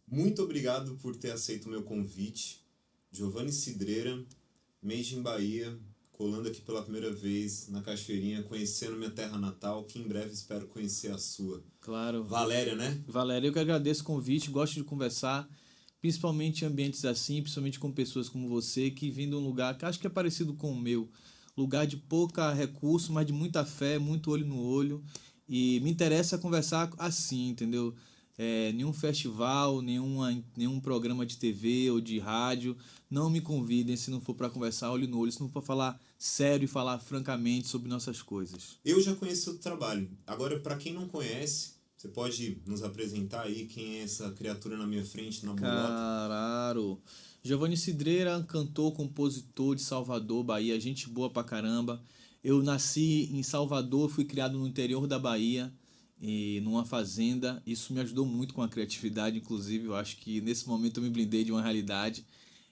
Muito obrigado por ter aceito o meu convite. Giovanni Cidreira, Made in Bahia, colando aqui pela primeira vez na Cachoeirinha, conhecendo minha terra natal, que em breve espero conhecer a sua. Claro. Valéria, né? Valéria, eu que agradeço o convite, gosto de conversar, principalmente em ambientes assim, principalmente com pessoas como você, que vêm de um lugar que acho que é parecido com o meu. Lugar de pouca recurso, mas de muita fé, muito olho no olho. E me interessa conversar assim, entendeu? Nenhum festival, nenhum programa de TV ou de rádio, não me convidem se não for para conversar olho no olho, se não for falar sério e falar francamente sobre nossas coisas. Eu já conheci o trabalho. Agora, para quem não conhece, você pode nos apresentar aí quem é essa criatura na minha frente, na bolota? Caralho. Giovanni Cidreira, cantor, compositor de Salvador, Bahia, gente boa pra caramba. Eu nasci em Salvador, fui criado no interior da Bahia, e numa fazenda. Isso me ajudou muito com a criatividade, inclusive. Eu acho que nesse momento eu me blindei de uma realidade.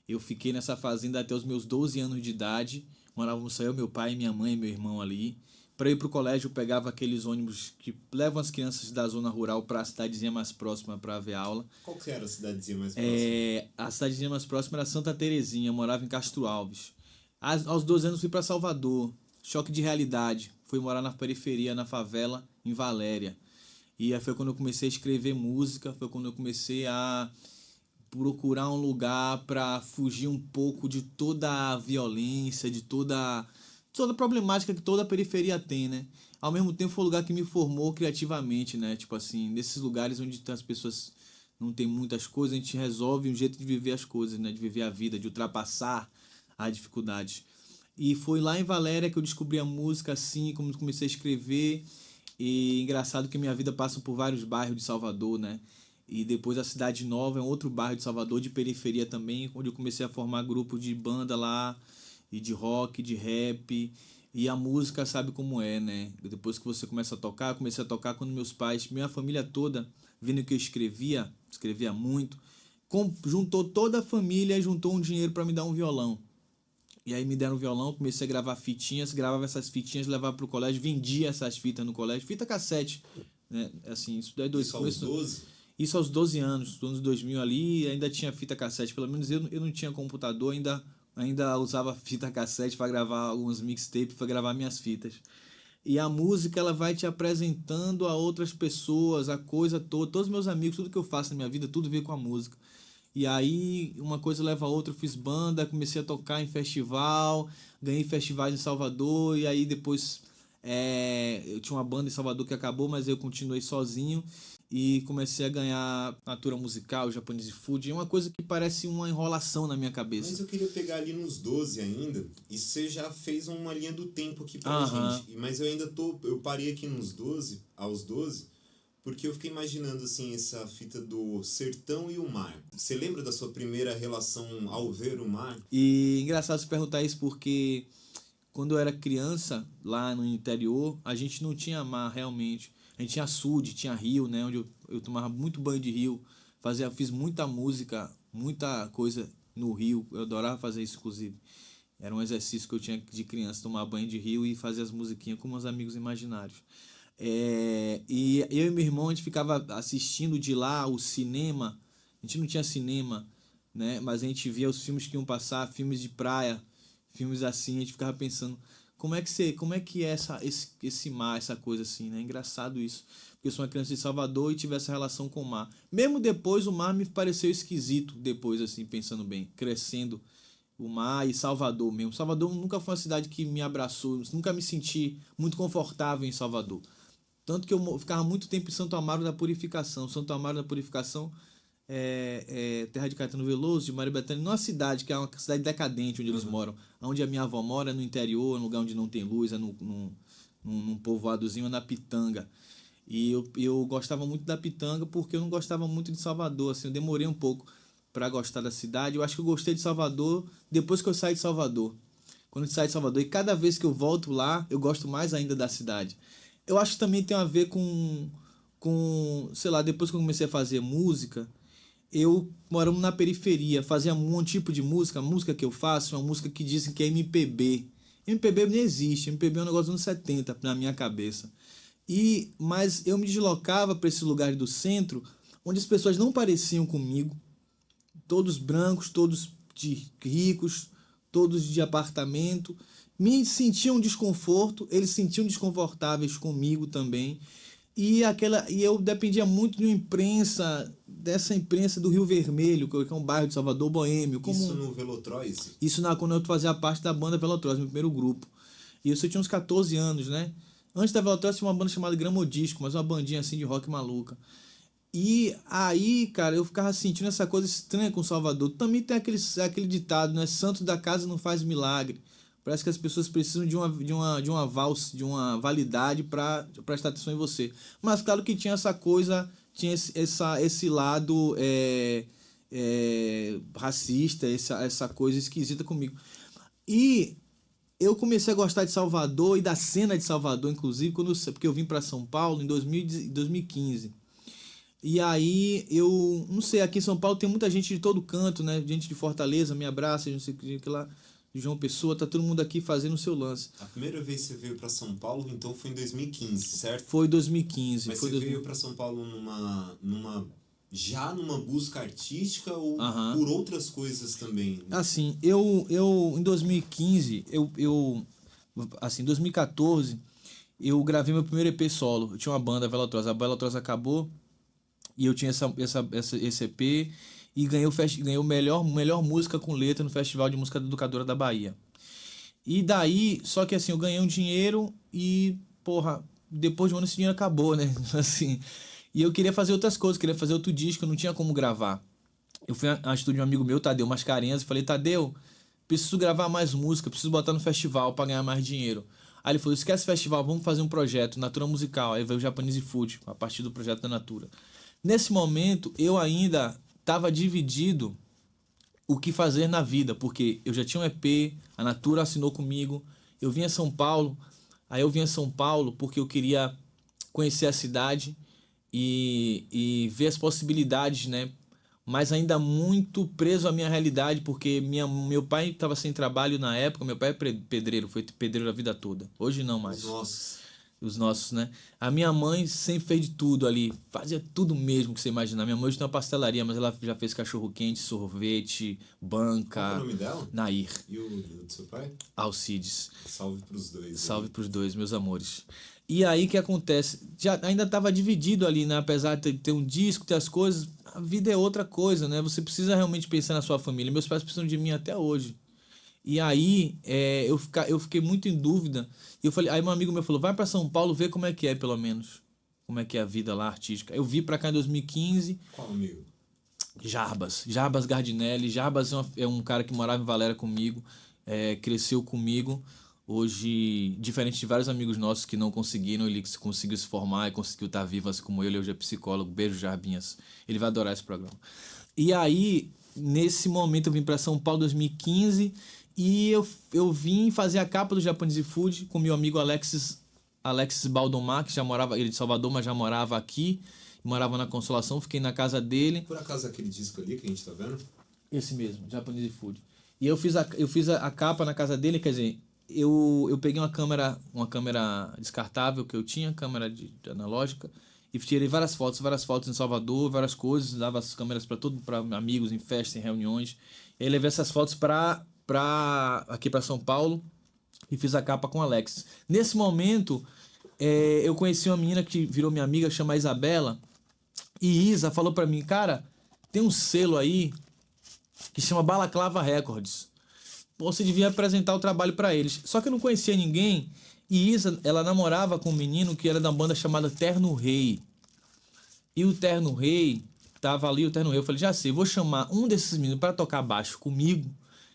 Eu fiquei nessa fazenda até os meus 12 anos de idade. Morávamos só eu, meu pai, minha mãe e meu irmão ali. Para ir pro colégio, eu pegava aqueles ônibus que levam as crianças da zona rural para a cidadezinha mais próxima para ver aula. Qual que era a cidadezinha mais próxima? A cidadezinha mais próxima era Santa Terezinha, eu morava em Castro Alves. Aos 12 anos fui para Salvador, choque de realidade. Fui morar na periferia, na favela, em Valéria. E aí foi quando eu comecei a escrever música, foi quando eu comecei a procurar um lugar para fugir um pouco de toda a violência, de toda a problemática que toda a periferia tem, né? Ao mesmo tempo foi um lugar que me formou criativamente, né? Tipo assim, nesses lugares onde as pessoas não tem muitas coisas, a gente resolve um jeito de viver as coisas, né? De viver a vida, de ultrapassar as dificuldades. E foi lá em Valéria que eu descobri a música, assim, como comecei a escrever. E engraçado que minha vida passa por vários bairros de Salvador, né? E depois a Cidade Nova é um outro bairro de Salvador, de periferia também, onde eu comecei a formar grupo de banda lá, e de rock, de rap. E a música sabe como é, né? Depois que você começa a tocar, comecei a tocar quando meus pais, minha família toda, vendo que eu escrevia muito, juntou toda a família e juntou um dinheiro para me dar um violão. E aí me deram um violão, comecei a gravar fitinhas, gravava essas fitinhas, levava pro colégio, vendia essas fitas no colégio, fita cassete, né? Assim, isso daí Isso aos 12? Isso aos 12 anos, nos anos 2000 ali, ainda tinha fita cassete, pelo menos eu não tinha computador, ainda usava fita cassete para gravar alguns mixtapes, para gravar minhas fitas. E a música, ela vai te apresentando a outras pessoas, a coisa toda, todos os meus amigos, tudo que eu faço na minha vida, tudo veio com a música. E aí, uma coisa leva a outra, eu fiz banda, comecei a tocar em festival, ganhei festivais em Salvador, e aí depois eu tinha uma banda em Salvador que acabou, mas eu continuei sozinho e comecei a ganhar natura musical, Japanese food, é uma coisa que parece uma enrolação na minha cabeça. Mas eu queria pegar ali nos 12 ainda, e você já fez uma linha do tempo aqui pra gente. Mas eu ainda eu parei aqui aos 12, porque eu fiquei imaginando assim essa fita do sertão e o mar. Você lembra da sua primeira relação ao ver o mar? E engraçado você perguntar isso porque quando eu era criança, lá no interior, a gente não tinha mar realmente. A gente tinha açude, tinha rio, né? Onde eu tomava muito banho de rio. Fiz muita música, muita coisa no rio. Eu adorava fazer isso, inclusive. Era um exercício que eu tinha de criança, tomar banho de rio e fazer as musiquinhas com meus amigos imaginários. E eu e meu irmão, a gente ficava assistindo de lá o cinema. A gente não tinha cinema, né? Mas a gente via os filmes que iam passar, filmes de praia, filmes assim. A gente ficava pensando, como é que é esse mar, essa coisa assim, né? É engraçado isso. Porque eu sou uma criança de Salvador e tive essa relação com o mar. Mesmo depois, o mar me pareceu esquisito, depois, assim, pensando bem, crescendo. O mar e Salvador mesmo. Salvador nunca foi uma cidade que me abraçou, nunca me senti muito confortável em Salvador. Tanto que eu ficava muito tempo em Santo Amaro da Purificação. Santo Amaro da Purificação é terra de Caetano Veloso, de Maria Bethânia, não é uma cidade, que é uma cidade decadente onde eles moram. Onde a minha avó mora, é no interior, é num lugar onde não tem luz, é num povoadozinho, é na Pitanga. E eu gostava muito da Pitanga porque eu não gostava muito de Salvador, assim, eu demorei um pouco para gostar da cidade. Eu acho que eu gostei de Salvador depois que eu saí de Salvador. Quando eu saí de Salvador, e cada vez que eu volto lá, eu gosto mais ainda da cidade. Eu acho que também tem a ver com sei lá, depois que eu comecei a fazer música, eu moramos na periferia, fazia um tipo de música, a música que eu faço é uma música que dizem que é MPB. MPB não existe, MPB é um negócio dos anos 70 na minha cabeça. Mas eu me deslocava para esses lugares do centro, onde as pessoas não pareciam comigo, todos brancos, todos ricos, todos de apartamento, me sentiam desconforto, eles se sentiam desconfortáveis comigo também. E eu dependia muito de uma imprensa, dessa imprensa do Rio Vermelho, que é um bairro de Salvador, boêmio. Isso no Velotroz? Isso quando eu fazia parte da banda Velotroz, meu primeiro grupo. E eu tinha uns 14 anos, né? Antes da Velotroz tinha uma banda chamada Gramodisco, mas uma bandinha assim de rock maluca. E aí, cara, eu ficava sentindo essa coisa estranha com Salvador. Também tem aquele ditado, né? Santo da casa não faz milagre. Parece que as pessoas precisam de uma validade para prestar atenção em você. Mas claro que tinha essa coisa, tinha esse lado racista, essa coisa esquisita comigo. E eu comecei a gostar de Salvador e da cena de Salvador, inclusive, porque eu vim para São Paulo em 2015. E aí, eu não sei, aqui em São Paulo tem muita gente de todo canto, né? Gente de Fortaleza, me abraça, não sei o que lá, de João Pessoa, tá todo mundo aqui fazendo o seu lance. A primeira vez que você veio para São Paulo, então, foi em 2015, certo? Foi 2015. Mas você veio para São Paulo já numa busca artística ou por outras coisas também? Assim, eu em 2015, assim, em 2014, eu gravei meu primeiro EP solo. Eu tinha uma banda, a Velotroz acabou, e eu tinha esse EP e ganhei melhor música com letra no Festival de Música Educadora da Bahia. E daí, só que assim, eu ganhei um dinheiro e, porra, depois de um ano esse dinheiro acabou, né? Assim, e eu queria fazer outras coisas, queria fazer outro disco, eu não tinha como gravar. Eu fui a estúdio de um amigo meu, Tadeu Mascarenhas, e falei, Tadeu, preciso gravar mais música, preciso botar no festival pra ganhar mais dinheiro. Aí ele falou, esquece festival, vamos fazer um projeto, Natura Musical. Aí veio o Japanese Food, a partir do projeto da Natura. Nesse momento, eu ainda estava dividido o que fazer na vida, porque eu já tinha um EP, a Natura assinou comigo, eu vim a São Paulo, porque eu queria conhecer a cidade e ver as possibilidades, né? Mas ainda muito preso à minha realidade, porque meu pai estava sem trabalho na época, meu pai é pedreiro, foi pedreiro a vida toda, hoje não mais. Os nossos, né? A minha mãe sempre fez de tudo ali, fazia tudo mesmo que você imaginar. Minha mãe hoje tem uma pastelaria, mas ela já fez cachorro-quente, sorvete, banca. Qual é o nome dela? Nair. E o do seu pai? Alcides. Salve pros dois. Salve pros dois, meus amores. E aí o que acontece? Ainda estava dividido ali, né? Apesar de ter um disco, ter as coisas, a vida é outra coisa, né? Você precisa realmente pensar na sua família. Meus pais precisam de mim até hoje. E aí eu fiquei muito em dúvida. E eu falei, aí um amigo meu falou, vai para São Paulo ver como é que é, pelo menos. Como é que é a vida lá artística. Eu vi para cá em 2015. Qual amigo? Jarbas Gardinelli. Jarbas é um cara que morava em Valéria comigo, cresceu comigo. Hoje, diferente de vários amigos nossos que não conseguiram, ele conseguiu se formar e conseguiu estar vivo, assim como ele hoje é psicólogo. Beijo, Jarbinhas. Ele vai adorar esse programa. E aí, nesse momento, eu vim para São Paulo em 2015 e eu vim fazer a capa do Japanese Food com meu amigo Alexis Baldomar, que já morava, ele de Salvador, mas já morava aqui, morava na Consolação, fiquei na casa dele. Por acaso aquele disco ali que a gente tá vendo? Esse mesmo, Japanese Food. E eu fiz a capa na casa dele, quer dizer, eu peguei uma câmera descartável que eu tinha, câmera de analógica, e tirei várias fotos em Salvador, várias coisas, dava as câmeras para amigos em festas, em reuniões. E aí levei essas fotos aqui para São Paulo e fiz a capa com o Alex. Nesse momento, eu conheci uma menina que virou minha amiga, chama Isabela, e Isa falou para mim, cara, tem um selo aí que chama Balaclava Records. Você devia apresentar o trabalho para eles. Só que eu não conhecia ninguém. E Isa, ela namorava com um menino que era da banda chamada Terno Rei. E o Terno Rei tava ali, o Terno Rei. Eu falei, já sei, vou chamar um desses meninos para tocar baixo comigo.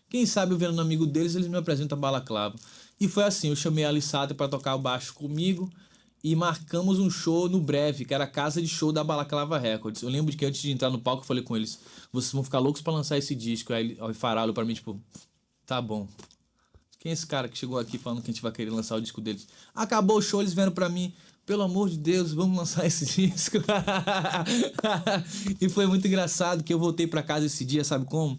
Quem sabe eu vendo um amigo deles, eles me apresentam a Balaclava. E foi assim, eu chamei a Alissata para tocar o baixo comigo e marcamos um show no Breve, que era a casa de show da Balaclava Records. Eu lembro que antes de entrar no palco eu falei com eles, vocês vão ficar loucos para lançar esse disco. Aí o Faralo para mim, tipo, tá bom. Quem é esse cara que chegou aqui falando que a gente vai querer lançar o disco deles? Acabou o show, eles vieram pra mim, pelo amor de Deus, vamos lançar esse disco. E foi muito engraçado que eu voltei pra casa esse dia, sabe como?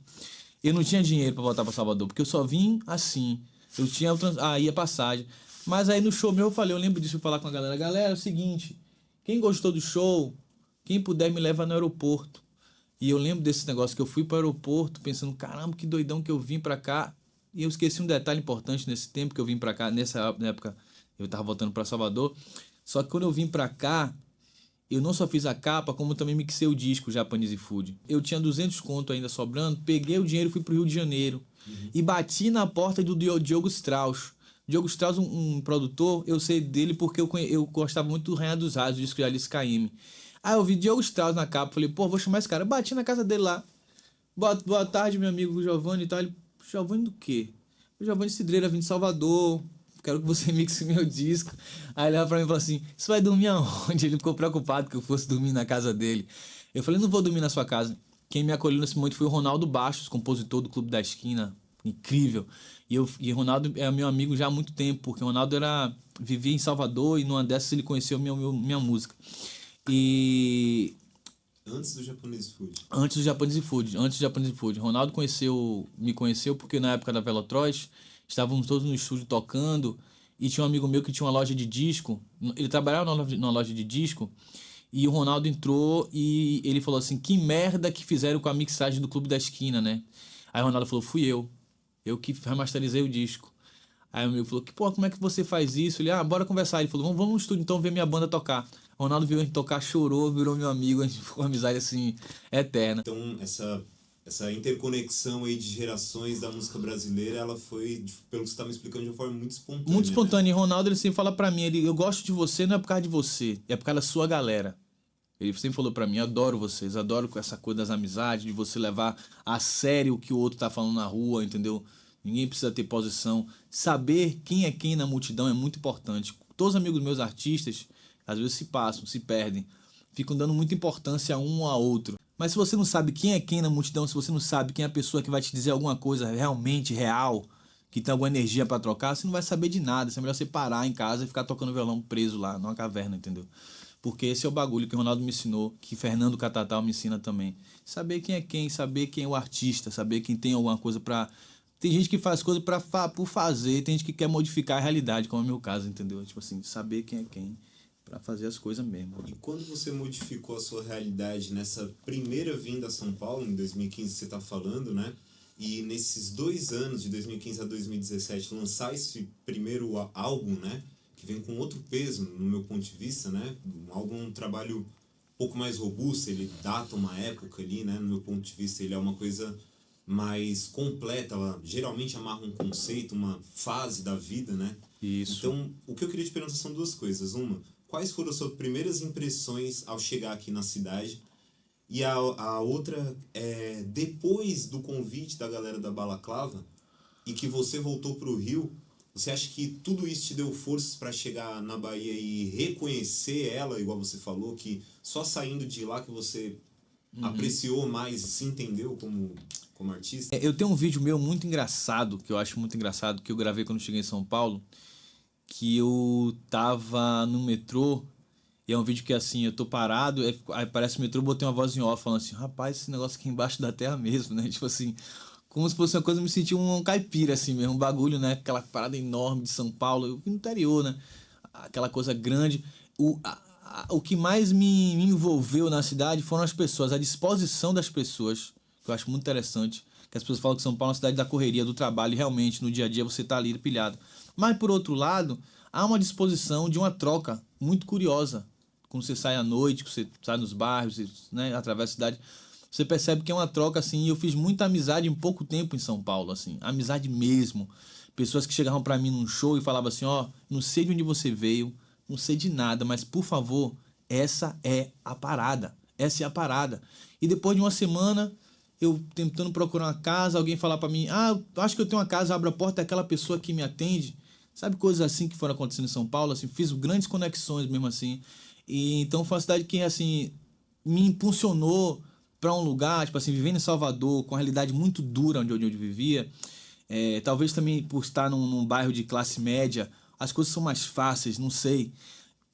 Eu não tinha dinheiro pra voltar pra Salvador, porque eu só vim assim. Eu tinha aí a passagem. Mas aí no show meu eu falei, eu lembro disso, eu falar com a galera. Galera, é o seguinte, quem gostou do show, quem puder me leva no aeroporto. E eu lembro desse negócio que eu fui pro aeroporto pensando, caramba, que doidão que eu vim pra cá. E eu esqueci um detalhe importante nesse tempo que eu vim pra cá, nessa época eu tava voltando pra Salvador. Só que quando eu vim pra cá, eu não só fiz a capa, como também mixei o disco Japanese Food. Eu tinha 200 conto ainda sobrando, peguei o dinheiro e fui pro Rio de Janeiro. E bati na porta do Diogo Strauss. Diogo Strauss, um produtor, eu sei dele porque eu gostava muito do Rainha dos Raios, o disco de Alice KM. Aí eu vi Diogo Strauss na capa, falei, pô, vou chamar esse cara. Bati na casa dele lá. Boa tarde, meu amigo Giovanni e tal. Ele, Giovanni do quê? O Giovanni Cidreira, vim de Salvador, quero que você mixe meu disco. Aí ele olhou pra mim e falou assim, você vai dormir aonde? Ele ficou preocupado que eu fosse dormir na casa dele. Eu falei, não vou dormir na sua casa. Quem me acolheu nesse momento foi o Ronaldo Bastos, compositor do Clube da Esquina, incrível. E o Ronaldo é meu amigo já há muito tempo, porque o Ronaldo vivia em Salvador e numa dessas ele conheceu minha música. E... Antes do Japanese Food. Antes do Japanese Food. Ronaldo me conheceu porque na época da Velotroz, estávamos todos no estúdio tocando e tinha um amigo meu que tinha uma loja de disco. Ele trabalhava numa loja de disco e o Ronaldo entrou e ele falou assim, que merda que fizeram com a mixagem do Clube da Esquina, né? Aí o Ronaldo falou, fui eu. Eu que remasterizei o disco. Aí o amigo falou, pô, como é que você faz isso? Ele, bora conversar. Ele falou, vamos no estúdio então ver minha banda tocar. O Ronaldo viu a gente tocar, chorou, virou meu amigo, a gente ficou uma amizade assim, eterna. Então, essa interconexão aí de gerações da música brasileira, ela foi, pelo que você tá me explicando, de uma forma muito espontânea. Muito espontânea. Né? E Ronaldo, ele sempre fala pra mim, eu gosto de você, não é por causa de você, é por causa da sua galera. Ele sempre falou pra mim, adoro vocês, adoro essa coisa das amizades, de você levar a sério o que o outro tá falando na rua, entendeu? Ninguém precisa ter posição. Saber quem é quem na multidão é muito importante. Todos os amigos meus artistas, às vezes se passam, se perdem, ficam dando muita importância a um ou a outro. Mas se você não sabe quem é quem na multidão, se você não sabe quem é a pessoa que vai te dizer alguma coisa realmente real, que tem alguma energia pra trocar, você não vai saber de nada. É melhor você parar em casa e ficar tocando violão preso lá, numa caverna, entendeu? Porque esse é o bagulho que o Ronaldo me ensinou, que Fernando Catatal me ensina também. Saber quem é quem, saber quem é o artista, saber quem tem alguma coisa pra... Tem gente que faz coisa por fazer, tem gente que quer modificar a realidade, como é o meu caso, entendeu? Tipo assim, saber quem é quem pra fazer as coisas mesmo. E quando você modificou a sua realidade nessa primeira vinda a São Paulo, em 2015 você tá falando, né? E nesses 2 anos, de 2015 a 2017, lançar esse primeiro álbum, né? Que vem com outro peso, no meu ponto de vista, né? Um álbum, um trabalho um pouco mais robusto, ele data uma época ali, né? No meu ponto de vista, ele é uma coisa mais completa, ela geralmente amarra um conceito, uma fase da vida, né? Isso. Então, o que eu queria te perguntar são 2 coisas. Uma, quais foram as suas primeiras impressões ao chegar aqui na cidade? E a outra é, depois do convite da galera da Balaclava e que você voltou para o Rio, você acha que tudo isso te deu forças para chegar na Bahia e reconhecer ela, igual você falou, que só saindo de lá que você apreciou mais e se entendeu como artista? Eu tenho um vídeo meu muito engraçado, que eu acho muito engraçado, que eu gravei quando cheguei em São Paulo, que eu tava no metrô, e é um vídeo que assim, eu tô parado, aí parece o metrô, botei uma voz em off falando assim, rapaz, esse negócio aqui embaixo da terra mesmo, né? Tipo assim, como se fosse uma coisa, eu me senti um caipira assim mesmo, um bagulho, né? Aquela parada enorme de São Paulo, eu vim no interior, né? Aquela coisa grande. O que mais me envolveu na cidade foram as pessoas, a disposição das pessoas, que eu acho muito interessante, que as pessoas falam que São Paulo é uma cidade da correria, do trabalho, e realmente no dia a dia você tá ali pilhado. Mas por outro lado, há uma disposição de uma troca muito curiosa. Quando você sai à noite, quando você sai nos bairros, né, atravessa a cidade, você percebe que é uma troca assim, e eu fiz muita amizade em pouco tempo em São Paulo, assim, amizade mesmo. Pessoas que chegavam pra mim num show e falavam assim, não sei de onde você veio, não sei de nada, mas por favor, essa é a parada. Essa é a parada. E depois de uma semana, eu tentando procurar uma casa, alguém falar pra mim, acho que eu tenho uma casa, abro a porta, é aquela pessoa que me atende. Sabe, coisas assim que foram acontecendo em São Paulo, assim, fiz grandes conexões mesmo assim. E então foi uma cidade que, assim, me impulsionou pra um lugar, tipo assim, vivendo em Salvador, com a realidade muito dura onde eu vivia. Talvez também por estar num bairro de classe média, as coisas são mais fáceis, não sei.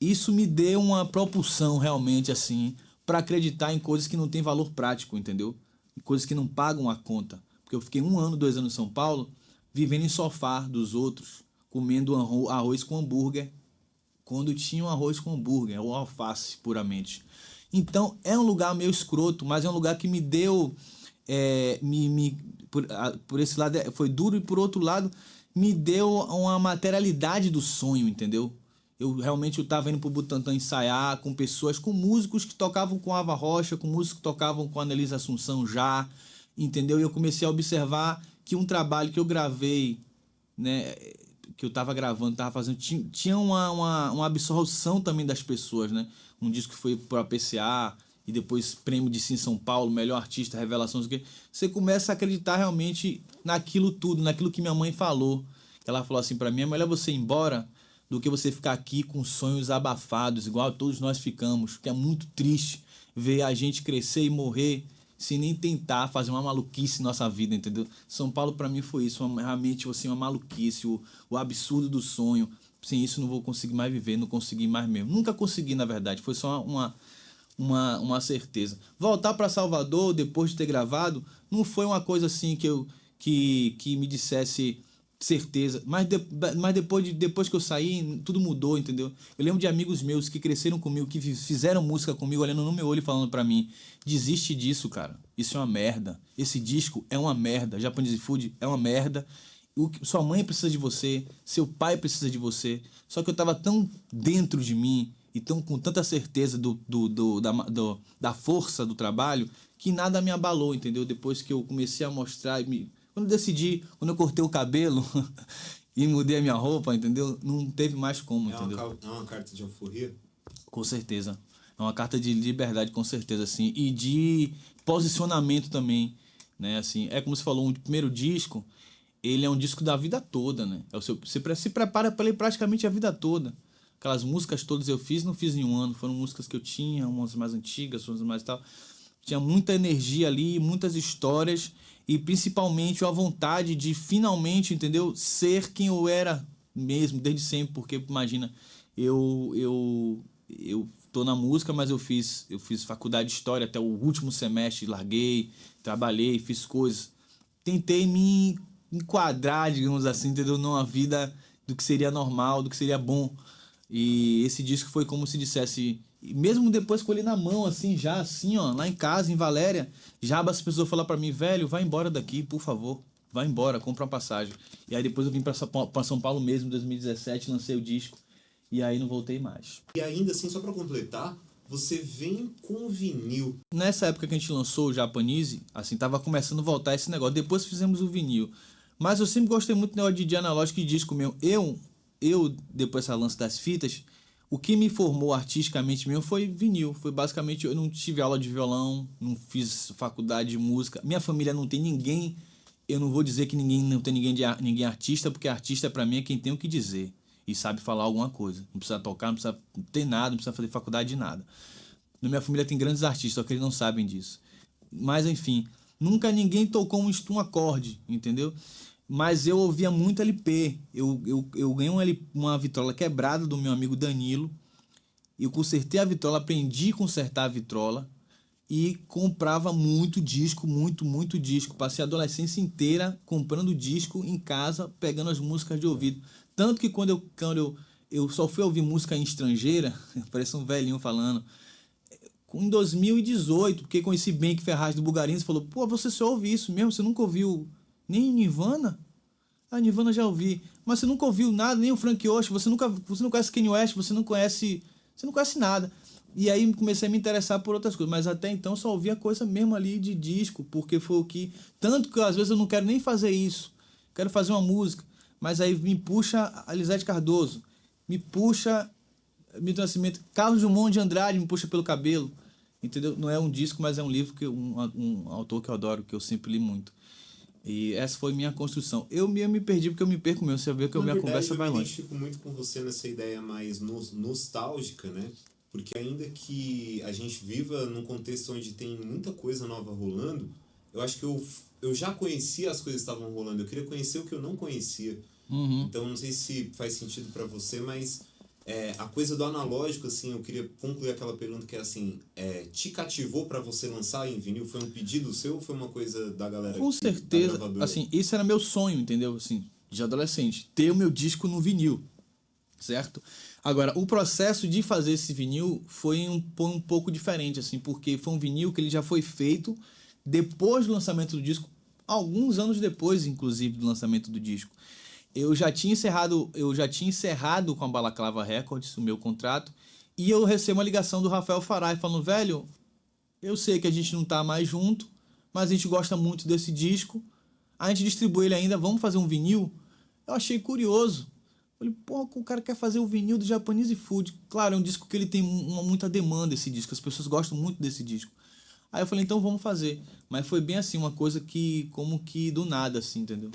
isso me deu uma propulsão realmente assim para acreditar em coisas que não têm valor prático, entendeu? Em coisas que não pagam a conta. Porque eu fiquei 1 ano, 2 anos em São Paulo, vivendo em sofá dos outros, comendo arroz com hambúrguer, quando tinha um arroz com hambúrguer ou alface puramente. Então é um lugar meio escroto, mas é um lugar que me deu, por esse lado foi duro, e por outro lado me deu uma materialidade do sonho, entendeu? Eu estava indo pro Butantã ensaiar com pessoas, com músicos que tocavam com Ava Rocha, com músicos que tocavam com a Anelisa Assunção já, entendeu? E eu comecei a observar que um trabalho que eu gravei, né, que eu tava gravando, tava fazendo, tinha uma absorção também das pessoas, né? Um disco que foi pro APCA e depois prêmio de Sim São Paulo, melhor artista, revelação, não sei o quê. Você começa a acreditar realmente naquilo tudo, naquilo que minha mãe falou. Ela falou assim pra mim: é melhor você ir embora do que você ficar aqui com sonhos abafados, igual todos nós ficamos, que é muito triste ver a gente crescer e morrer sem nem tentar fazer uma maluquice em nossa vida, entendeu? São Paulo para mim foi isso, realmente assim, uma maluquice, o absurdo do sonho. Sem isso não vou conseguir mais viver, não consegui mais mesmo. Nunca consegui, na verdade, foi só uma certeza. Voltar para Salvador depois de ter gravado não foi uma coisa assim que me dissesse certeza, mas depois que eu saí, tudo mudou, entendeu? Eu lembro de amigos meus que cresceram comigo, que fizeram música comigo, olhando no meu olho e falando pra mim: desiste disso, cara, isso é uma merda, esse disco é uma merda, Japanese Food é uma merda, sua mãe precisa de você, seu pai precisa de você. Só que eu tava tão dentro de mim e tão com tanta certeza da força do trabalho, que nada me abalou, entendeu? Depois que eu comecei a mostrar, quando eu cortei o cabelo e mudei a minha roupa, entendeu? Não teve mais como, entendeu? É uma carta de alforria? Com certeza. É uma carta de liberdade, com certeza, assim. E de posicionamento também, né? Assim, é como você falou, o primeiro disco, ele é um disco da vida toda, né? Você se prepara para ele praticamente a vida toda. Aquelas músicas todas eu fiz, não fiz em 1 ano. Foram músicas que eu tinha, umas mais antigas, umas mais tal. Tinha muita energia ali, muitas histórias e principalmente a vontade de finalmente, entendeu? Ser quem eu era mesmo, desde sempre, porque imagina, eu tô na música, mas eu fiz faculdade de história até o último semestre, larguei, trabalhei, fiz coisas. Tentei me enquadrar, digamos assim, entendeu? Numa vida do que seria normal, do que seria bom. E esse disco foi como se dissesse, mesmo depois com ele na mão, assim, já assim, ó, lá em casa, em Valéria, já as pessoas falaram pra mim: velho, vai embora daqui, por favor, vai embora, compra uma passagem. E aí depois eu vim pra São Paulo mesmo, em 2017, lancei o disco, e aí não voltei mais. E ainda assim, só pra completar, você vem com vinil. Nessa época que a gente lançou o Japanese, assim, tava começando a voltar esse negócio, depois fizemos o vinil. Mas eu sempre gostei muito do negócio de analógico e disco mesmo. Depois dessa lance das fitas, o que me formou artisticamente mesmo foi vinil. Foi basicamente, eu não tive aula de violão, não fiz faculdade de música. Minha família não tem ninguém, eu não vou dizer que não tem ninguém artista, porque artista pra mim é quem tem o que dizer e sabe falar alguma coisa. Não precisa tocar, não precisa ter nada, não precisa fazer faculdade de nada. Na minha família tem grandes artistas, só que eles não sabem disso. Mas enfim, nunca ninguém tocou um acorde, entendeu? Mas eu ouvia muito LP. Eu ganhei uma vitrola quebrada do meu amigo Danilo. Eu consertei a vitrola, aprendi a consertar a vitrola e comprava muito disco, muito disco. Passei a adolescência inteira comprando disco em casa, pegando as músicas de ouvido. Tanto que quando eu só fui ouvir música em estrangeira, parece um velhinho falando, em 2018, porque conheci Benk Ferraz do Bulgarins e falou: pô, você só ouve isso mesmo? Você nunca ouviu nem Nirvana? Ah, Nirvana já ouvi. Mas você nunca ouviu nada, nem o Frank Ocean, você não conhece Kanye West, você não conhece nada. E aí comecei a me interessar por outras coisas, mas até então só ouvia coisa mesmo ali de disco, porque foi o que... Tanto que às vezes eu não quero nem fazer isso, quero fazer uma música, mas aí me puxa a Elisete Cardoso, me puxa Milton Nascimento, Carlos Drummond de Andrade me puxa pelo cabelo, entendeu? Não é um disco, mas é um livro, um autor que eu adoro, que eu sempre li muito. E essa foi minha construção. Eu me perdi porque eu me perco mesmo. Você vê que a minha conversa vai longe. Eu me identifico muito com você nessa ideia mais nostálgica, né? Porque ainda que a gente viva num contexto onde tem muita coisa nova rolando, eu acho que eu já conhecia as coisas que estavam rolando. Eu queria conhecer o que eu não conhecia. Uhum. Então, não sei se faz sentido pra você, mas a coisa do analógico, assim, eu queria concluir aquela pergunta que é assim, te cativou para você lançar em vinil? Foi um pedido seu ou foi uma coisa da galera Com da certeza, gravadora? assim, esse era meu sonho, entendeu? Assim, de adolescente, ter o meu disco no vinil, certo? Agora, o processo de fazer esse vinil foi um pouco diferente, assim, porque foi um vinil que ele já foi feito depois do lançamento do disco, alguns anos depois, inclusive, do lançamento do disco. Eu já tinha encerrado com a Balaclava Records o meu contrato, e eu recebo uma ligação do Rafael Farai falando, velho, eu sei que a gente não tá mais junto, mas a gente gosta muito desse disco. A gente distribui ele ainda, vamos fazer um vinil? Eu achei curioso. Falei, pô, o cara quer fazer o vinil do Japanese Food. Claro, é um disco que ele tem muita demanda, esse disco. As pessoas gostam muito desse disco. Aí eu falei, então vamos fazer. Mas foi bem assim, uma coisa que, como que do nada, assim, entendeu?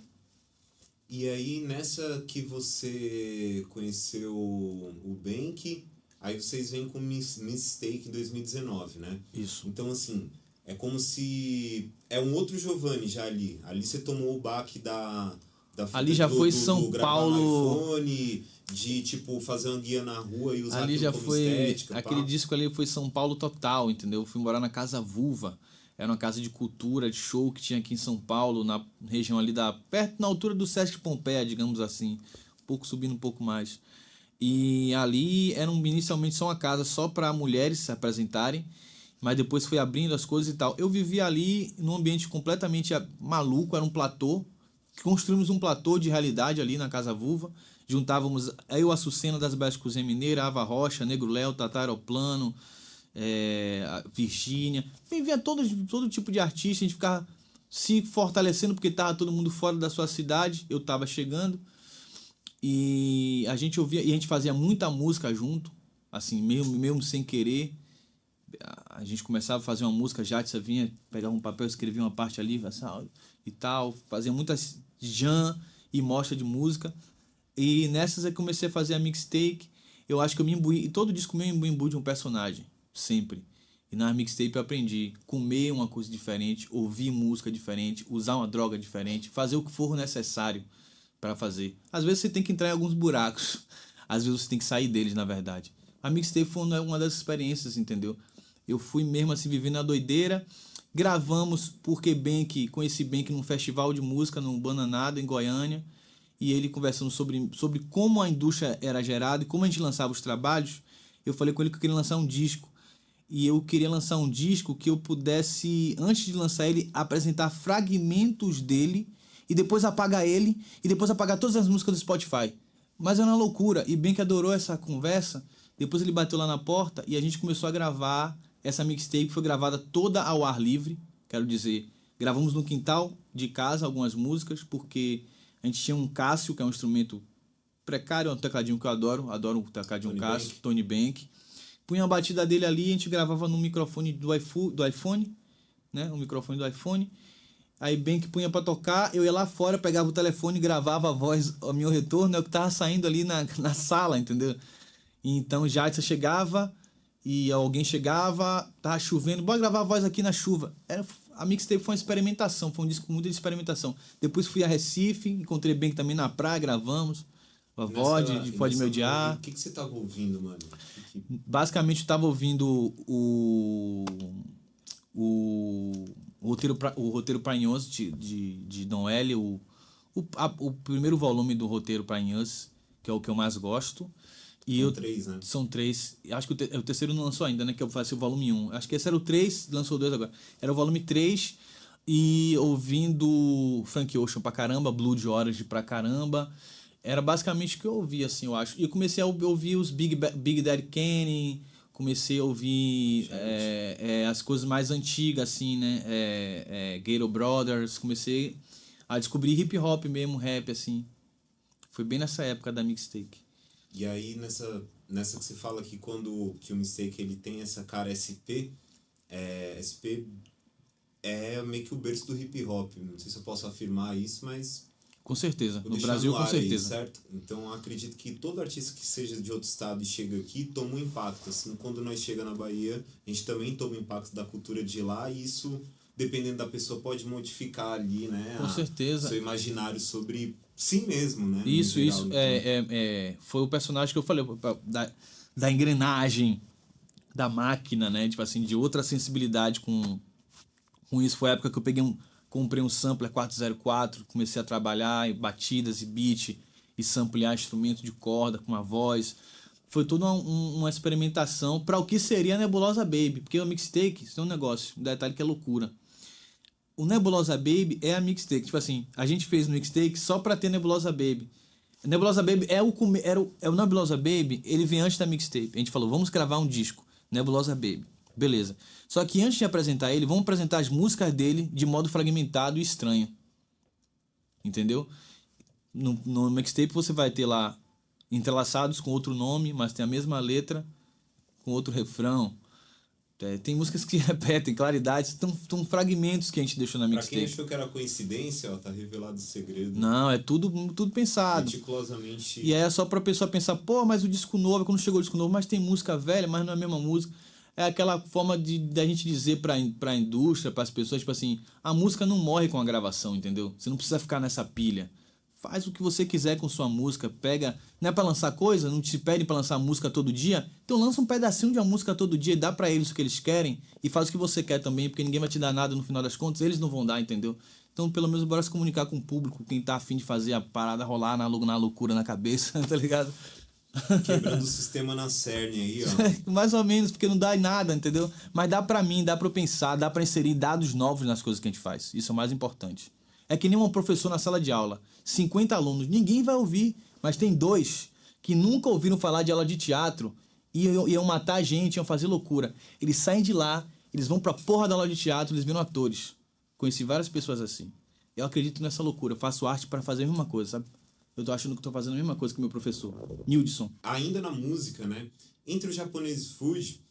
E aí, nessa que você conheceu o Bank, aí vocês vêm com Mistake em 2019, né? Isso. Então, assim, é como se... É um outro Giovanni já ali. Ali você tomou o baque da fita Ali já foi São gravar no Paulo. iPhone, de, tipo, fazer uma guia na rua e usar Ali aquilo já como foi. estética, Aquele pá. disco ali foi São Paulo total, entendeu? Eu fui morar na Casa Vulva. Era uma casa de cultura, de show que tinha aqui em São Paulo, na região ali perto, na altura do Sesc Pompeia, digamos assim. Um pouco subindo um pouco mais. E ali era inicialmente só uma casa só para mulheres se apresentarem, mas depois foi abrindo as coisas e tal. Eu vivia ali num ambiente completamente maluco, era um platô. Construímos um platô de realidade ali na Casa Vulva. Juntávamos eu, a Açucena das Baixas Cozinha Mineira, Ava Rocha, Negro Léo, Tata Aeroplano, a Virgínia. Vivia todo tipo de artista, a gente ficava se fortalecendo porque estava todo mundo fora da sua cidade, eu estava chegando. E a gente ouvia, e a gente fazia muita música junto, assim, mesmo sem querer. A gente começava a fazer uma música, Jatsa vinha, pegava um papel, escrevia uma parte ali, assim, e tal, fazia muitas jam e mostra de música. E nessas eu comecei a fazer a mixtape. Eu acho que eu me imbuí, e todo disco meu eu me imbuí de um personagem, sempre. E na mixtape eu aprendi comer uma coisa diferente, ouvir música diferente, usar uma droga diferente, fazer o que for necessário para fazer. Às vezes você tem que entrar em alguns buracos, às vezes você tem que sair deles, na verdade. A mixtape foi uma das experiências, entendeu? Eu fui mesmo assim vivendo a doideira. Gravamos porque Bank, conheci Bank num festival de música no Bananada, em Goiânia, e ele conversando sobre como a indústria era gerada e como a gente lançava os trabalhos. Eu falei com ele que eu queria lançar um disco. E eu queria lançar um disco que eu pudesse, antes de lançar ele, apresentar fragmentos dele e depois apagar ele e depois apagar todas as músicas do Spotify. Mas é uma loucura. E bem que adorou essa conversa. Depois ele bateu lá na porta e a gente começou a gravar. Essa mixtape foi gravada toda ao ar livre. Quero dizer, gravamos no quintal de casa algumas músicas, porque a gente tinha um Cássio, que é um instrumento precário, é um tecladinho que eu adoro o tecladinho Cássio, Tony Bank. Punha a batida dele ali e a gente gravava no microfone do iPhone, né? O microfone do iPhone. Aí bem que punha pra tocar, eu ia lá fora, pegava o telefone, gravava a voz, o meu retorno, é o que tava saindo ali na sala, entendeu? Então já você chegava e alguém chegava, tava chovendo, bora gravar a voz aqui na chuva. A mixtape foi uma experimentação, foi um disco muito de experimentação. Depois fui a Recife, encontrei bem que também na praia, gravamos. A voz de Pode Me Odiar. O que você tava ouvindo, mano? Basicamente eu tava ouvindo o roteiro para Inhos de Don L, o primeiro volume do roteiro para Inhos, que é o que eu mais gosto. E São três, né? São três. Acho que o terceiro não lançou ainda, né? Que eu faço o volume 1. Acho que esse era o 3, lançou o 2 agora. Era o volume 3 e ouvindo Frank Ocean pra caramba, Blood Orange pra caramba. Era basicamente o que eu ouvia, assim, eu acho. E eu comecei a ouvir os Big Daddy Kane, comecei a ouvir as coisas mais antigas, assim, né? Gator Brothers, comecei a descobrir hip hop mesmo, rap, assim. Foi bem nessa época da mixtape. E aí, nessa que você fala que que o Mistake ele tem essa cara SP, SP é meio que o berço do hip hop. Não sei se eu posso afirmar isso, mas... Com certeza. No Brasil, com certeza. Aí, certo? Então, acredito que todo artista que seja de outro estado e chega aqui toma um impacto. Assim, quando nós chega na Bahia, a gente também toma o impacto da cultura de lá e isso, dependendo da pessoa, pode modificar ali, né? Com certeza. Seu imaginário sobre si mesmo, né? Isso, geral, isso. então. Foi o personagem que eu falei, da engrenagem, da máquina, né? Tipo assim, de outra sensibilidade com isso. Foi a época que eu comprei um sampler 404, comecei a trabalhar em batidas e beat, e samplear instrumento de corda com a voz. Foi toda uma experimentação para o que seria a Nebulosa Baby. Porque o mixtape, isso é um negócio, um detalhe que é loucura. O Nebulosa Baby é a mixtape. Tipo assim, a gente fez no mixtape só pra ter Nebulosa Baby. Nebulosa Baby é o Nebulosa Baby, ele vem antes da mixtape. A gente falou, vamos gravar um disco, Nebulosa Baby. Beleza. Só que antes de apresentar ele, vamos apresentar as músicas dele de modo fragmentado e estranho. Entendeu? No mixtape você vai ter lá entrelaçados com outro nome, mas tem a mesma letra, com outro refrão. Tem músicas que repetem, claridades, tão fragmentos que a gente deixou na Pra quem mixtape. achou que era coincidência, ó, tá revelado o segredo. Não, é tudo pensado. Meticulosamente. E aí é só pra pessoa pensar, pô, mas o disco novo, quando chegou o disco novo, mas tem música velha, mas não é a mesma música. É aquela forma da gente dizer pra indústria, pras pessoas, tipo assim, a música não morre com a gravação, entendeu? Você não precisa ficar nessa pilha. Faz o que você quiser com sua música, pega. Não é pra lançar coisa? Não te pedem pra lançar música todo dia? Então lança um pedacinho de uma música todo dia e dá pra eles o que eles querem e faz o que você quer também, porque ninguém vai te dar nada no final das contas, eles não vão dar, entendeu? Então, pelo menos, bora se comunicar com o público, quem tá afim de fazer a parada rolar na loucura na cabeça, tá ligado? Quebrando o sistema na cerne aí, ó. Mais ou menos, porque não dá em nada, entendeu? Mas dá pra mim, dá pra eu pensar, dá pra inserir dados novos nas coisas que a gente faz. Isso é o mais importante. É que nem um professor na sala de aula. 50 alunos, ninguém vai ouvir, mas tem 2 que nunca ouviram falar de aula de teatro e iam matar a gente, iam fazer loucura. Eles saem de lá, eles vão pra porra da aula de teatro, eles viram atores. Conheci várias pessoas assim. Eu acredito nessa loucura, eu faço arte pra fazer a mesma coisa, sabe? Eu tô achando que tô fazendo a mesma coisa que o meu professor, Nildson. Ainda na música, né? Entre o Japanese Food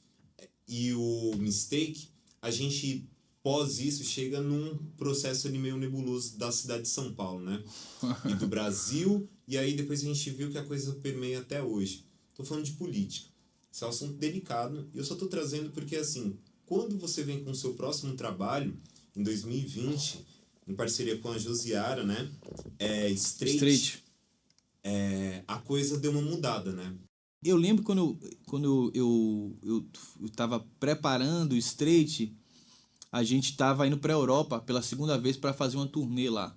e o Mistake, a gente, pós isso, chega num processo ali meio nebuloso da cidade de São Paulo, né? E do Brasil, e aí depois a gente viu que a coisa permeia até hoje. Tô falando de política. Esse é um assunto delicado, e eu só tô trazendo porque, assim, quando você vem com o seu próximo trabalho, em 2020, em parceria com a Josiara, né? Straight. A coisa deu uma mudada, né? Eu lembro quando eu tava preparando o Straight, a gente tava indo pra Europa pela segunda vez para fazer uma turnê lá.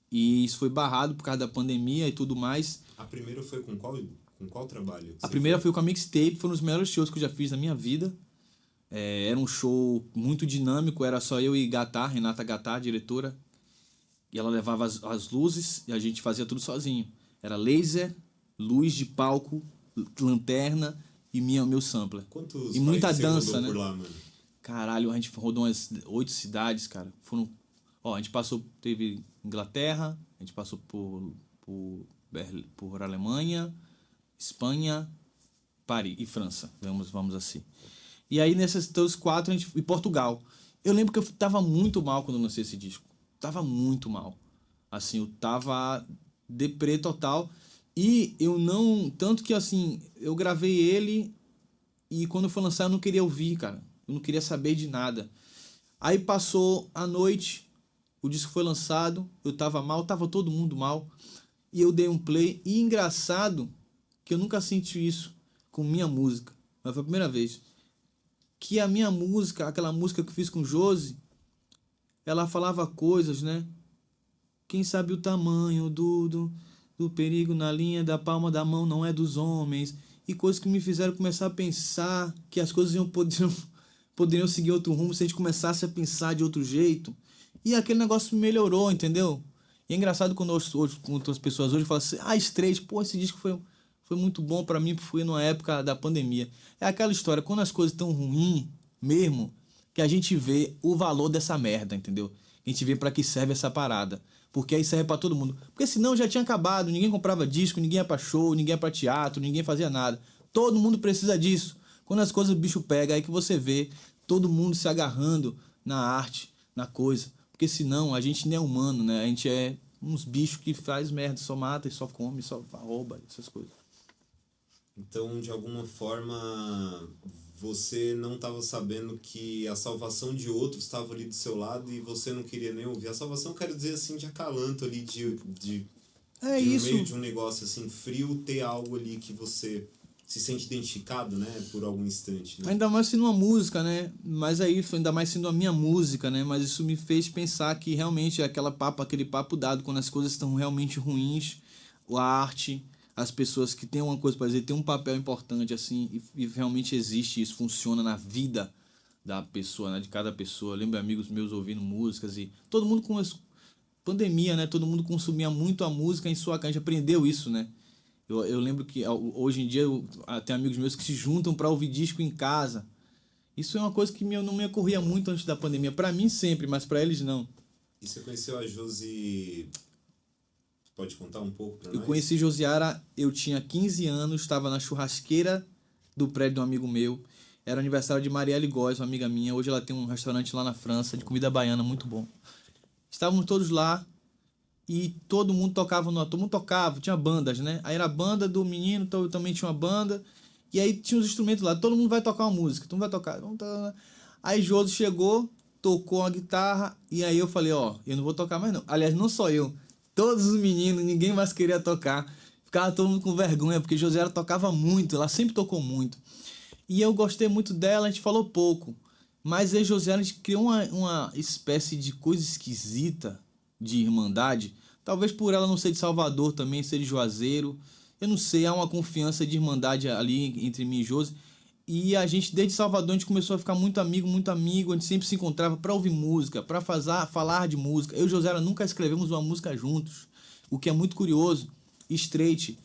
E isso foi barrado por causa da pandemia e tudo mais. A primeira foi com qual trabalho? A primeira foi com a Mixtape, foi um dos melhores shows que eu já fiz na minha vida. Era um show muito dinâmico, era só eu e Gatá, Renata Gatá, diretora. E ela levava as luzes e a gente fazia tudo sozinho. Era laser, luz de palco, lanterna e meu sampler. Quantos e muita países dança, você rodou né? por lá, mano? Caralho, a gente rodou umas 8 cidades, cara. A gente passou, teve Inglaterra, a gente passou por Alemanha, Espanha, Paris e França, vamos assim. E aí nesses todos 4 e Portugal. Eu lembro que eu tava muito mal quando eu lancei esse disco. Tava muito mal. Assim, eu tava deprê total. E eu não. Tanto que assim, eu gravei ele e quando foi lançar eu não queria ouvir, cara. Eu não queria saber de nada. Aí passou a noite, o disco foi lançado, eu tava mal, tava todo mundo mal. E eu dei um play. E engraçado que eu nunca senti isso com minha música. Mas foi a primeira vez. Que a minha música, aquela música que eu fiz com Josi, ela falava coisas, né? Quem sabe o tamanho do perigo na linha da palma da mão não é dos homens. E coisas que me fizeram começar a pensar que as coisas poderiam seguir outro rumo se a gente começasse a pensar de outro jeito. E aquele negócio melhorou, entendeu? E é engraçado quando outras pessoas hoje falam assim, Straight, pô, esse disco foi muito bom pra mim, foi numa época da pandemia. É aquela história, quando as coisas estão ruins mesmo, que a gente vê o valor dessa merda, entendeu? A gente vê pra que serve essa parada. Porque aí serve pra todo mundo. Porque senão já tinha acabado, ninguém comprava disco, ninguém ia pra show, ninguém ia pra teatro, ninguém fazia nada. Todo mundo precisa disso. Quando as coisas o bicho pega, aí que você vê todo mundo se agarrando na arte, na coisa. Porque senão a gente nem é humano, né? A gente é uns bichos que faz merda, só mata e só come, só rouba, essas coisas. Então, de alguma forma, você não estava sabendo que a salvação de outros estava ali do seu lado e você não queria nem ouvir. A salvação, quero dizer assim, de acalanto ali, de É de, no isso. meio de um negócio assim frio, ter algo ali que você se sente identificado, né, por algum instante, né? Ainda mais sendo uma música, né? Mas é isso, ainda mais sendo a minha música, né? Mas isso me fez pensar que realmente é aquele papo dado quando as coisas estão realmente ruins, a arte, as pessoas que têm uma coisa para dizer, tem um papel importante, assim, e realmente existe isso, funciona na vida da pessoa, né? De cada pessoa. Eu lembro amigos meus ouvindo músicas e todo mundo com pandemia, né? Todo mundo consumia muito a música em sua casa, a gente aprendeu isso, né? Eu lembro que hoje em dia tem amigos meus que se juntam para ouvir disco em casa. Isso é uma coisa que não me ocorria muito antes da pandemia. Para mim sempre, mas para eles não. E você conheceu a Josi... Pode contar um pouco para Eu nós? conheci Josiara, eu tinha 15 anos, estava na churrasqueira do prédio de um amigo meu. Era aniversário de Marielle Góes, uma amiga minha. Hoje ela tem um restaurante lá na França de comida baiana muito bom. Estávamos todos lá. E todo mundo tocava, tinha bandas, né? Aí era a banda do menino, também tinha uma banda. E aí tinha os instrumentos lá, todo mundo vai tocar uma música, todo mundo vai tocar. Aí Josi chegou, tocou uma guitarra, e aí eu falei, ó, eu não vou tocar mais não. Aliás, não só eu, todos os meninos, ninguém mais queria tocar. Ficava todo mundo com vergonha, porque Josiara tocava muito, ela sempre tocou muito. E eu gostei muito dela, a gente falou pouco. Mas aí Josiara, a gente criou uma espécie de coisa esquisita, de irmandade, talvez por ela não ser de Salvador também, ser de Juazeiro, eu não sei, há uma confiança de irmandade ali entre mim e Josi, e a gente desde Salvador a gente começou a ficar muito amigo, a gente sempre se encontrava para ouvir música, para falar de música. Eu e Josiara nunca escrevemos uma música juntos, o que é muito curioso. Straight,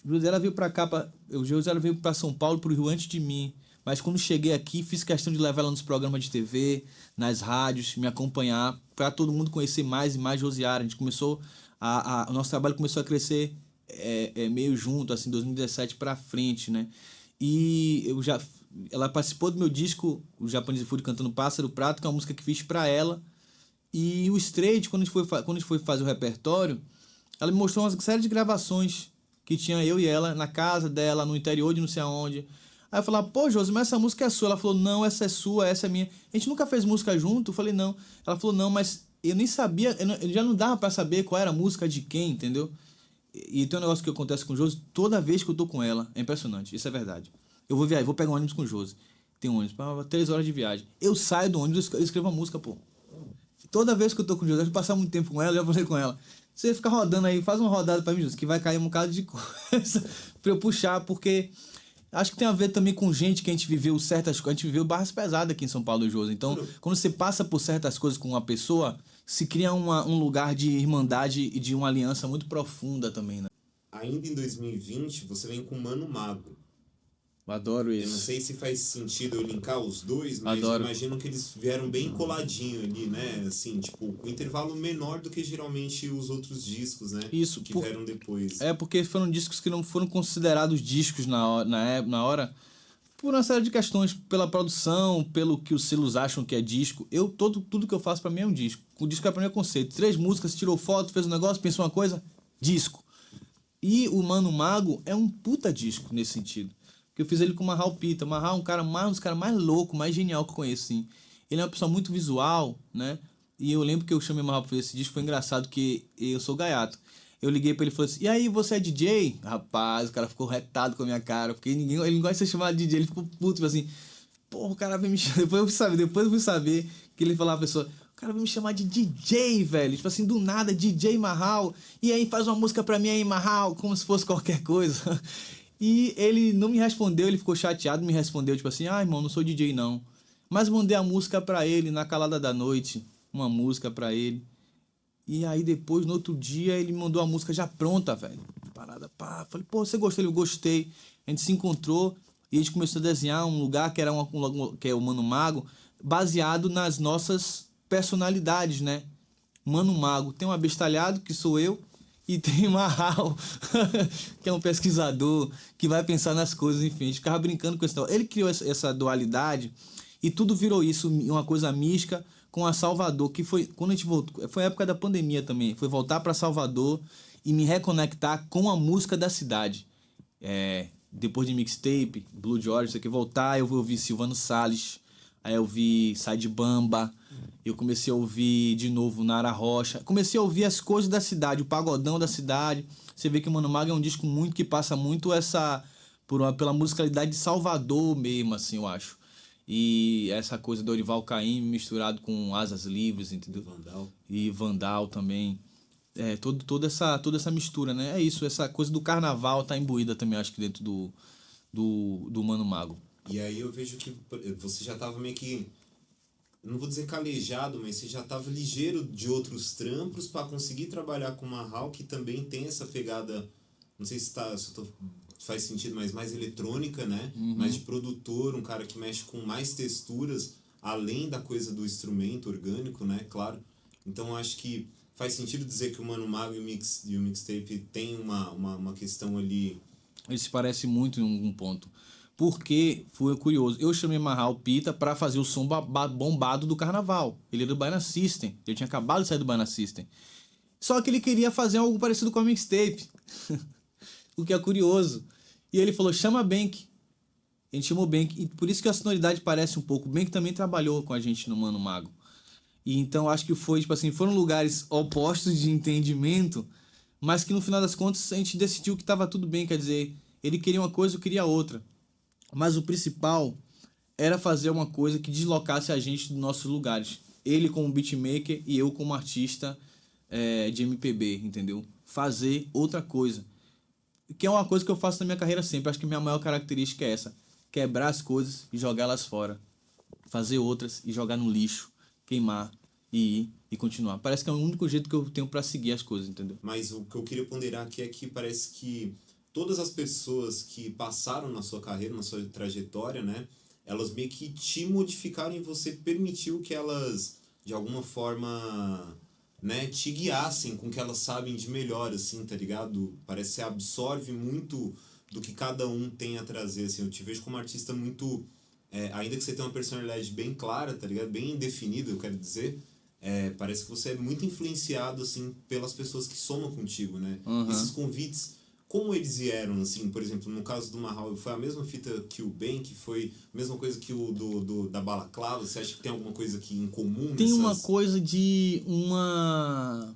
Josiara veio para cá, Josiara veio para São Paulo, pro Rio antes de mim. Mas quando cheguei aqui, fiz questão de levar ela nos programas de TV, nas rádios, me acompanhar, para todo mundo conhecer mais e mais Josiara. A gente começou, o nosso trabalho começou a crescer meio junto, assim, 2017 para frente, né? E ela participou do meu disco, o Japanese Food Cantando Pássaro Prato, que é uma música que fiz para ela. E o Straight, quando a gente foi fazer o repertório, ela me mostrou uma série de gravações que tinha eu e ela na casa dela, no interior de não sei aonde. Aí eu falava, pô, Josi, mas essa música é sua. Ela falou, não, essa é sua, essa é minha. A gente nunca fez música junto? Eu falei, não. Ela falou, não, mas eu nem sabia, eu já não dava pra saber qual era a música de quem, entendeu? E tem um negócio que acontece com o Josi toda vez que eu tô com ela. É impressionante, isso é verdade. Eu vou viajar, vou pegar um ônibus com o Josi. Tem um ônibus, 3 horas de viagem. Eu saio do ônibus, eu escrevo a música, pô. Toda vez que eu tô com o Josi, eu vou passar muito tempo com ela, eu já falei com ela. Você fica rodando aí, faz uma rodada pra mim, Josi, que vai cair um bocado de coisa pra eu puxar, porque acho que tem a ver também com gente que a gente viveu certas coisas. A gente viveu barras pesadas aqui em São Paulo, Josi. Então, quando você passa por certas coisas com uma pessoa, se cria um lugar de irmandade e de uma aliança muito profunda também, né? Ainda em 2020, você vem com Mano Mago. Eu adoro isso. Eu não sei se faz sentido eu linkar os dois, mas Adoro. eu imagino que eles vieram bem coladinho ali, né? Assim, tipo, um intervalo menor do que geralmente os outros discos, né? Isso, que vieram depois. Porque foram discos que não foram considerados discos na hora, por uma série de questões, pela produção, pelo que os selos acham que é disco. Tudo que eu faço pra mim é um disco. O disco é pra mim é conceito. 3 músicas, tirou foto, fez um negócio, pensou uma coisa, disco. E o Mano Mago é um puta disco nesse sentido. Que eu fiz ele com o Marral Pita. Marral é um dos caras mais loucos, mais genial que eu conheço, sim. Ele é uma pessoa muito visual, né? E eu lembro que eu chamei o Marral pra fazer esse disco, foi engraçado, que eu sou gaiato. Eu liguei pra ele e falei assim, e aí, você é DJ? Rapaz, o cara ficou retado com a minha cara, porque ele não gosta de ser chamado de DJ, ele ficou puto, tipo assim, pô, o cara veio me chamar, depois eu fui saber que ele falava pra pessoa, o cara veio me chamar de DJ, velho, tipo assim, do nada, DJ Marral, e aí faz uma música pra mim aí, Marral, como se fosse qualquer coisa. E ele não me respondeu, ele ficou chateado, me respondeu, tipo assim, irmão, não sou DJ não. Mas mandei a música pra ele, na calada da noite, uma música pra ele. E aí depois, no outro dia, ele me mandou a música já pronta, velho. Parada, pá. Falei, pô, você gostou? Ele, eu gostei. A gente se encontrou e a gente começou a desenhar um lugar que era que é o Mano Mago, baseado nas nossas personalidades, né? Mano Mago. Tem um abestalhado, que sou eu, e tem Marral, que é um pesquisador, que vai pensar nas coisas, enfim. A gente ficava brincando com esse negócio. Ele criou essa dualidade e tudo virou isso, uma coisa mística, com a Salvador, que foi quando a gente voltou, foi a época da pandemia também, foi voltar para Salvador e me reconectar com a música da cidade. Depois de mixtape, Blue George, isso aqui, voltar, eu ouvi Silvano Salles, aí eu ouvi Sai de Bamba, eu comecei a ouvir de novo Nara Rocha, comecei a ouvir as coisas da cidade, o pagodão da cidade. Você vê que o Mano Mago é um disco muito que passa muito pela musicalidade de Salvador mesmo, assim, eu acho. E essa coisa do Dorival Caymmi misturado com Asas Livres, entendeu? Vandal. E Vandal também. Toda essa mistura, né? É isso, essa coisa do carnaval tá imbuída também, acho que dentro do Mano Mago. E aí eu vejo que você já tava meio que, não vou dizer calejado, mas você já tava ligeiro de outros trampos para conseguir trabalhar com uma Hall que também tem essa pegada, não sei se faz sentido, mas mais eletrônica, né? Mais de produtor, um cara que mexe com mais texturas, além da coisa do instrumento orgânico, né? Claro. Então eu acho que faz sentido dizer que o Mano Mago e o mixtape tem uma questão ali. Eles se parecem muito em algum ponto. Porque, foi curioso, eu chamei Marral Pita pra fazer o som bombado do carnaval. Ele era do Baiana System, ele tinha acabado de sair do Baiana System. Só que ele queria fazer algo parecido com a mixtape. O que é curioso. E ele falou, chama Bank. A gente chamou Bank, e por isso que a sonoridade parece um pouco. O Bank também trabalhou com a gente no Mano Mago. E então acho que foi, tipo assim, foram lugares opostos de entendimento, mas que no final das contas a gente decidiu que estava tudo bem, quer dizer, ele queria uma coisa, eu queria outra. Mas o principal era fazer uma coisa que deslocasse a gente dos nossos lugares. Ele como beatmaker e eu como artista de MPB, entendeu? Fazer outra coisa. Que é uma coisa que eu faço na minha carreira sempre. Acho que minha maior característica é essa. Quebrar as coisas e jogá-las fora. Fazer outras e jogar no lixo. Queimar e ir e continuar. Parece que é o único jeito que eu tenho pra seguir as coisas, entendeu? Mas o que eu queria ponderar aqui é que parece que todas as pessoas que passaram na sua carreira, na sua trajetória, né? Elas meio que te modificaram e você permitiu que elas, de alguma forma, né, te guiassem com o que elas sabem de melhor, assim, tá ligado? Parece que você absorve muito do que cada um tem a trazer, assim. Eu te vejo como artista muito... ainda que você tenha uma personalidade bem clara, tá ligado? Bem definida, eu quero dizer... parece que você é muito influenciado, assim, pelas pessoas que somam contigo, né? Esses convites... Como eles vieram, assim, por exemplo, no caso do Marral, foi a mesma fita que o Ben, que foi a mesma coisa que o da Balaclava? Você acha que tem alguma coisa aqui em comum? Tem uma coisa de uma...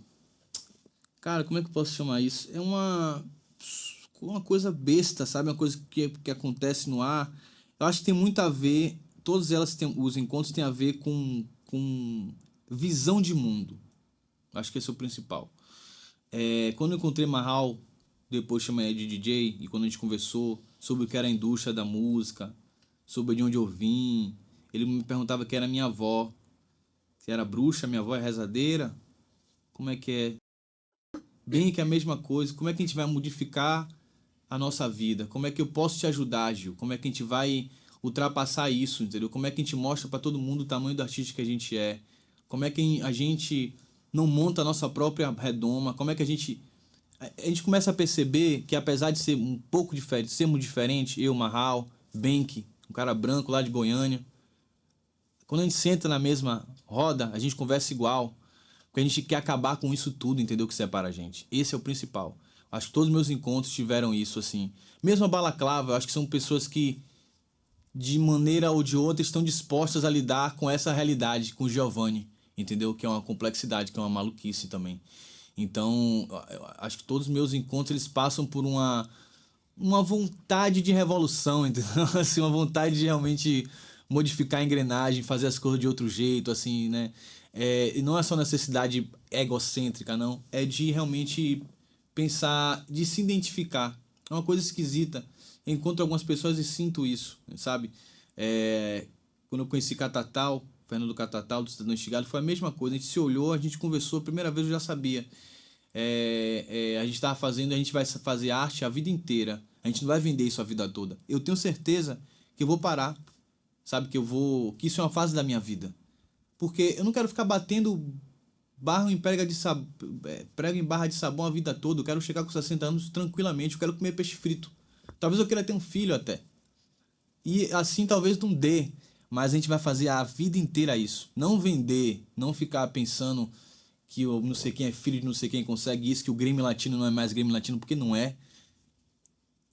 Cara, como é que eu posso chamar isso? É uma coisa besta, sabe? Uma coisa que acontece no ar. Eu acho que tem muito a ver... Todas elas os encontros têm a ver com visão de mundo. Acho que esse é o principal. Quando eu encontrei Marral... Depois chamei ele de DJ, e quando a gente conversou sobre o que era a indústria da música, sobre de onde eu vim, ele me perguntava quem era minha avó, se era bruxa, minha avó é rezadeira, como é que é? Bem que é a mesma coisa, como é que a gente vai modificar a nossa vida? Como é que eu posso te ajudar, Gil? Como é que a gente vai ultrapassar isso, entendeu? Como é que a gente mostra para todo mundo o tamanho do artista que a gente é? Como é que a gente não monta a nossa própria redoma? Como é que a gente começa a perceber que apesar de ser um pouco diferente, sermos diferentes, eu, Marral, Benk, um cara branco lá de Goiânia, quando a gente senta na mesma roda, a gente conversa igual, porque a gente quer acabar com isso tudo, entendeu? Que separa a gente. Esse é o principal. Acho que todos os meus encontros tiveram isso, assim. Mesmo a Balaclava, eu acho que são pessoas que, de maneira ou de outra, estão dispostas a lidar com essa realidade, com o Giovanni, entendeu? Que é uma complexidade, que é uma maluquice também. Então, acho que todos os meus encontros eles passam por uma vontade de revolução, entendeu? Assim, uma vontade de realmente modificar a engrenagem, fazer as coisas de outro jeito, assim, né? E não é só necessidade egocêntrica, não. É de realmente pensar, de se identificar. É uma coisa esquisita. Eu encontro algumas pessoas e sinto isso, sabe? Quando eu conheci Catatal, Fernando Catatal, do Cidadão Instigado, foi a mesma coisa. A gente se olhou, a gente conversou, a primeira vez eu já sabia. A gente estava fazendo, a gente vai fazer arte a vida inteira. A gente não vai vender isso a vida toda. Eu tenho certeza que eu vou parar, sabe? Que isso é uma fase da minha vida. Porque eu não quero ficar batendo prego em barra de sabão a vida toda. Eu quero chegar com 60 anos tranquilamente. Eu quero comer peixe frito. Talvez eu queira ter um filho até. E assim talvez não dê. Mas a gente vai fazer a vida inteira isso. Não vender, não ficar pensando que o não sei quem é filho de não sei quem consegue isso, que o Grêmio Latino não é mais Grêmio Latino, porque não é.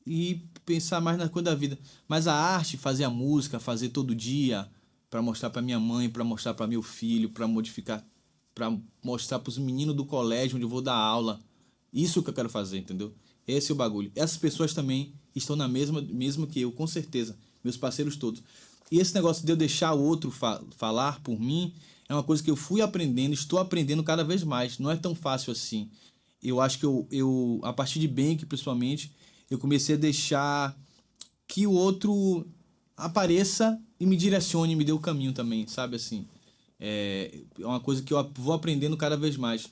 E pensar mais na coisa da vida. Mas a arte, fazer a música, fazer todo dia, para mostrar para minha mãe, para mostrar para meu filho, para modificar, para mostrar para os meninos do colégio onde eu vou dar aula. Isso que eu quero fazer, entendeu? Esse é o bagulho. Essas pessoas também estão na mesma que eu, com certeza. Meus parceiros todos. E esse negócio de eu deixar o outro falar por mim é uma coisa que eu fui aprendendo, estou aprendendo cada vez mais. Não é tão fácil assim. Eu acho que eu a partir de Bank, principalmente, eu comecei a deixar que o outro apareça e me direcione, me dê o caminho também, sabe assim? É uma coisa que eu vou aprendendo cada vez mais.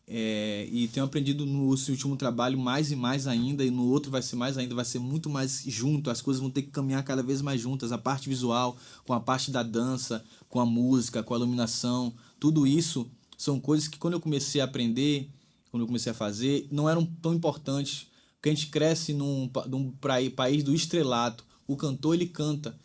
E tenho aprendido no último trabalho mais e mais ainda, e no outro vai ser mais ainda, vai ser muito mais junto, as coisas vão ter que caminhar cada vez mais juntas, a parte visual, com a parte da dança, com a música, com a iluminação, tudo isso são coisas que quando eu comecei a aprender, quando eu comecei a fazer, não eram tão importantes, porque a gente cresce num país do estrelato, o cantor ele canta,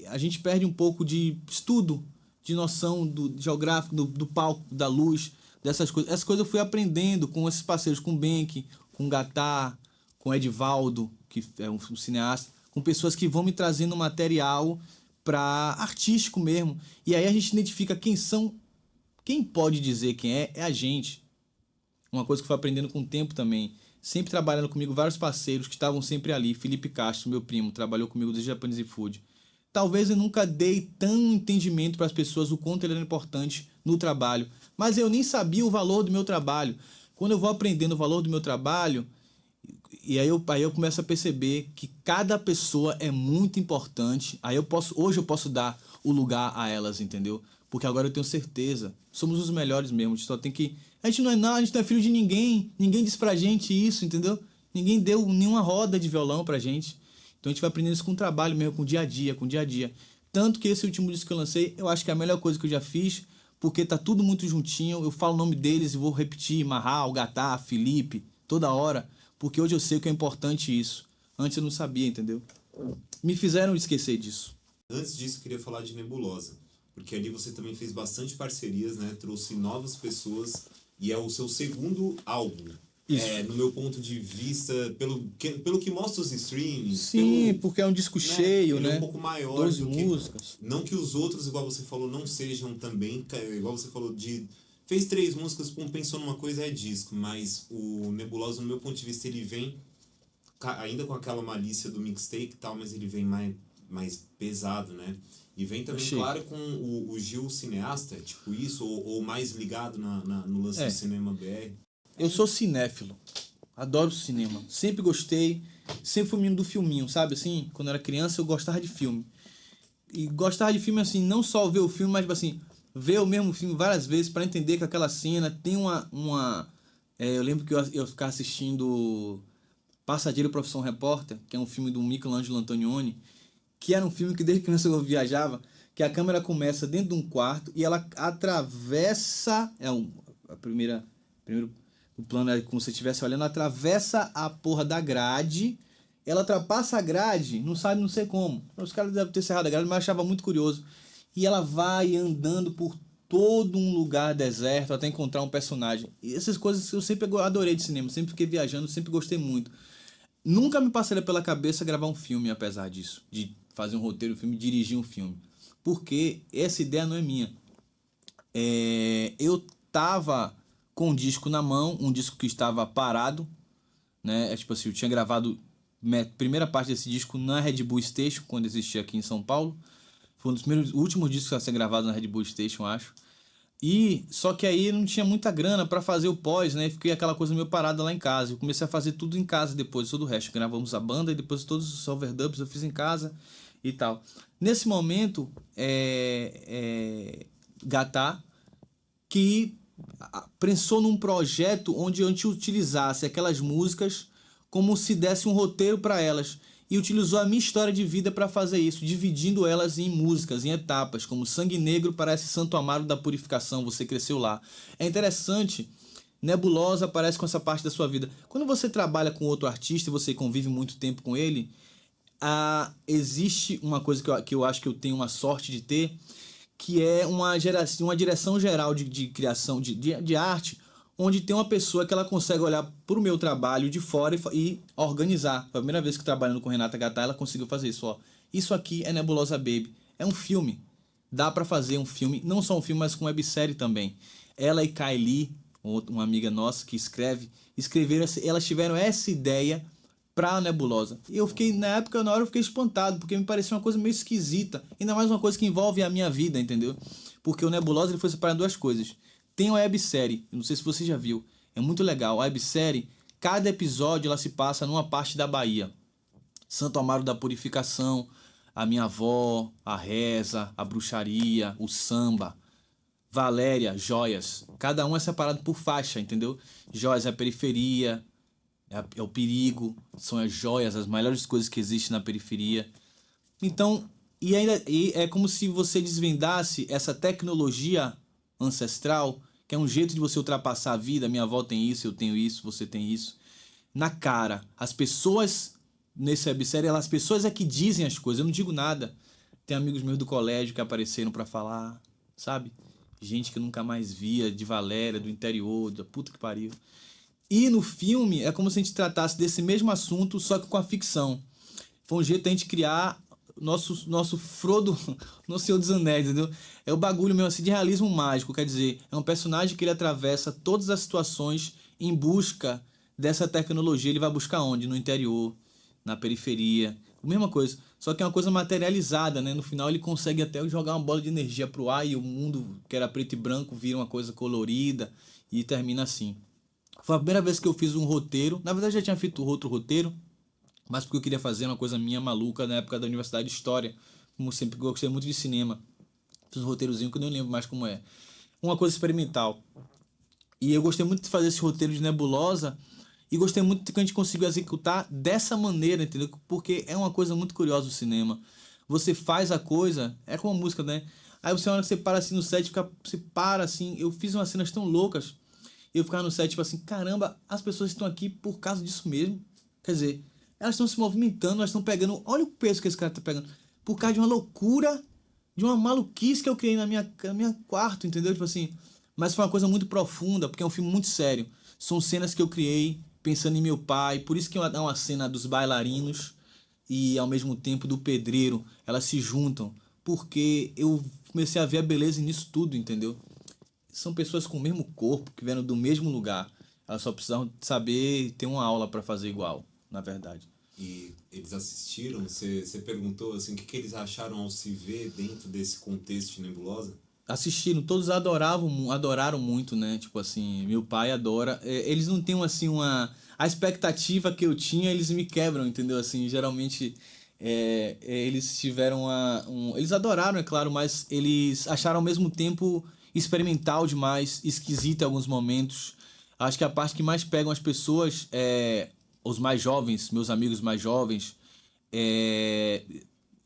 a gente perde um pouco de estudo, de noção do geográfico, do palco, da luz, dessas coisas. Essas coisas eu fui aprendendo com esses parceiros, com o Benk, com o Gatá, com o Edivaldo, que é um cineasta, com pessoas que vão me trazendo material para artístico mesmo. E aí a gente identifica quem são, quem pode dizer quem é a gente. Uma coisa que eu fui aprendendo com o tempo também. Sempre trabalhando comigo, vários parceiros que estavam sempre ali. Felipe Castro, meu primo, trabalhou comigo desde Japanese Food. Talvez eu nunca dei tão entendimento para as pessoas o quanto ele era importante no trabalho. Mas eu nem sabia o valor do meu trabalho. Quando eu vou aprendendo o valor do meu trabalho, e aí eu começo a perceber que cada pessoa é muito importante. Hoje eu posso dar o lugar a elas, entendeu? Porque agora eu tenho certeza. Somos os melhores mesmo. A gente só tem que. A gente não é nada, a gente não é filho de ninguém. Ninguém disse pra gente isso, entendeu? Ninguém deu nenhuma roda de violão pra gente. Então a gente vai aprendendo isso com o trabalho mesmo, com o dia a dia, com o dia a dia. Tanto que esse último disco que eu lancei, eu acho que é a melhor coisa que eu já fiz, porque tá tudo muito juntinho. Eu falo o nome deles e vou repetir, Marral, Gatá, Felipe, toda hora, porque hoje eu sei que é importante isso. Antes eu não sabia, entendeu? Me fizeram esquecer disso. Antes disso, eu queria falar de Nebulosa, porque ali você também fez bastante parcerias, né? Trouxe novas pessoas e é o seu segundo álbum. No meu ponto de vista, pelo que mostra os streams. Sim, porque é um disco cheio, ele né? É um pouco maior 12 do músicas. Não que os outros, igual você falou, não sejam também. Igual você falou fez 3 músicas, pensou numa coisa, é disco. Mas o Nebulosa, no meu ponto de vista, ele vem ainda com aquela malícia do mixtape e tal, mas ele vem mais pesado, né? E vem também, claro, com o Gil cineasta, tipo isso, ou mais ligado no lance do cinema BR. Eu sou cinéfilo, adoro cinema, sempre gostei, sempre fui menino do filminho, sabe assim? Quando eu era criança eu gostava de filme. E gostava de filme assim, não só ver o filme, mas assim, ver o mesmo filme várias vezes para entender que aquela cena tem eu lembro que eu ficava assistindo Passageiro Profissão Repórter, que é um filme do Michelangelo Antonioni, que era um filme que desde criança eu viajava, que a câmera começa dentro de um quarto e ela atravessa, primeiro o plano é como se você estivesse olhando, atravessa a porra da grade, ela ultrapassa a grade, não sei como. Os caras devem ter cerrado a grade, mas eu achava muito curioso. E ela vai andando por todo um lugar deserto até encontrar um personagem. E essas coisas eu sempre adorei de cinema, sempre fiquei viajando, sempre gostei muito. Nunca me passaria pela cabeça gravar um filme, apesar disso, de fazer um roteiro, um filme, dirigir um filme. Porque essa ideia não é minha. Eu tava com um disco na mão, um disco que estava parado, né? Tipo assim, eu tinha gravado a primeira parte desse disco na Red Bull Station, quando existia aqui em São Paulo. Foi um dos últimos discos a ser gravado na Red Bull Station, acho. Só que aí não tinha muita grana para fazer o pós, né? Fiquei aquela coisa meio parada lá em casa. Eu comecei a fazer tudo em casa depois, todo o resto. Gravamos a banda e depois todos os overdubs eu fiz em casa e tal. Nesse momento, Gatá, que pensou num projeto onde a gente utilizasse aquelas músicas como se desse um roteiro para elas e utilizou a minha história de vida para fazer isso, dividindo elas em músicas, em etapas, como Sangue Negro parece Santo Amaro da Purificação, você cresceu lá. É interessante, Nebulosa aparece com essa parte da sua vida. Quando você trabalha com outro artista e você convive muito tempo com ele, existe uma coisa que eu acho que eu tenho uma sorte de ter, que é uma direção geral de criação de arte, onde tem uma pessoa que ela consegue olhar para o meu trabalho de fora e organizar. Foi a primeira vez que trabalhando com Renata Gatá, ela conseguiu fazer isso. Isso aqui é Nebulosa Baby. É um filme. dá pra fazer um filme, não só um filme, mas com websérie também. Ela e Kylie, uma amiga nossa que escreveram, elas tiveram essa ideia pra Nebulosa. E eu fiquei, na época, na hora eu fiquei espantado, porque me parecia uma coisa meio esquisita, ainda mais uma coisa que envolve a minha vida, entendeu? Porque o Nebulosa ele foi separado em duas coisas. Tem uma websérie, não sei se você já viu, é muito legal. A websérie, cada episódio ela se passa numa parte da Bahia. Santo Amaro da Purificação, a minha avó, a reza, a bruxaria, o samba, Valéria, joias. Cada um é separado por faixa, entendeu? Joias é a periferia, é o perigo, são as joias, as melhores coisas que existem na periferia. Então, e é como se você desvendasse essa tecnologia ancestral, que é um jeito de você ultrapassar a vida. Minha avó tem isso, eu tenho isso, você tem isso. Na cara, as pessoas nesse websérie, as pessoas é que dizem as coisas, eu não digo nada. Tem amigos meus do colégio que apareceram pra falar, sabe? Gente que eu nunca mais via, de Valéria, do interior, da puta que pariu. E no filme é como se a gente tratasse desse mesmo assunto, só que com a ficção. Foi um jeito de a gente criar nosso Frodo no Senhor dos Anéis, entendeu? É o bagulho mesmo assim de realismo mágico, quer dizer, é um personagem que ele atravessa todas as situações em busca dessa tecnologia. Ele vai buscar onde? No interior, na periferia, a mesma coisa, só que é uma coisa materializada, né? No final ele consegue até jogar uma bola de energia pro ar e o mundo que era preto e branco vira uma coisa colorida e termina assim. Foi a primeira vez que eu fiz um roteiro, na verdade eu já tinha feito outro roteiro, mas porque eu queria fazer uma coisa minha maluca na época da Universidade de História, como sempre eu gostei muito de cinema. Fiz um roteirozinho que eu nem lembro mais como é. Uma coisa experimental. E eu gostei muito de fazer esse roteiro de Nebulosa e gostei muito que a gente conseguiu executar dessa maneira, entendeu? Porque é uma coisa muito curiosa o cinema. Você faz a coisa, é como a música, né? Aí você, uma hora que você para assim no set, você para assim. Eu fiz umas cenas tão loucas. Eu ficava no set, tipo assim, caramba, as pessoas estão aqui por causa disso mesmo. Quer dizer, elas estão se movimentando, elas estão pegando. Olha o peso que esse cara tá pegando. Por causa de uma loucura, de uma maluquice que eu criei na minha quarto, entendeu? Tipo assim. Mas foi uma coisa muito profunda, porque é um filme muito sério. São cenas que eu criei pensando em meu pai. Por isso que é uma cena dos bailarinos e ao mesmo tempo do pedreiro. Elas se juntam. Porque eu comecei a ver a beleza nisso tudo, entendeu? São pessoas com o mesmo corpo, que vieram do mesmo lugar. Elas só precisavam saber ter uma aula para fazer igual, na verdade. E eles assistiram? Você perguntou assim, o que eles acharam ao se ver dentro desse contexto de Nebulosa? Assistiram, todos adoraram muito, né? Tipo assim, meu pai adora. Eles não têm assim a expectativa que eu tinha, eles me quebram, entendeu? Assim, geralmente eles tiveram eles adoraram, é claro, mas eles acharam ao mesmo tempo experimental demais, esquisito em alguns momentos. Acho que a parte que mais pegam as pessoas é os mais jovens, meus amigos mais jovens.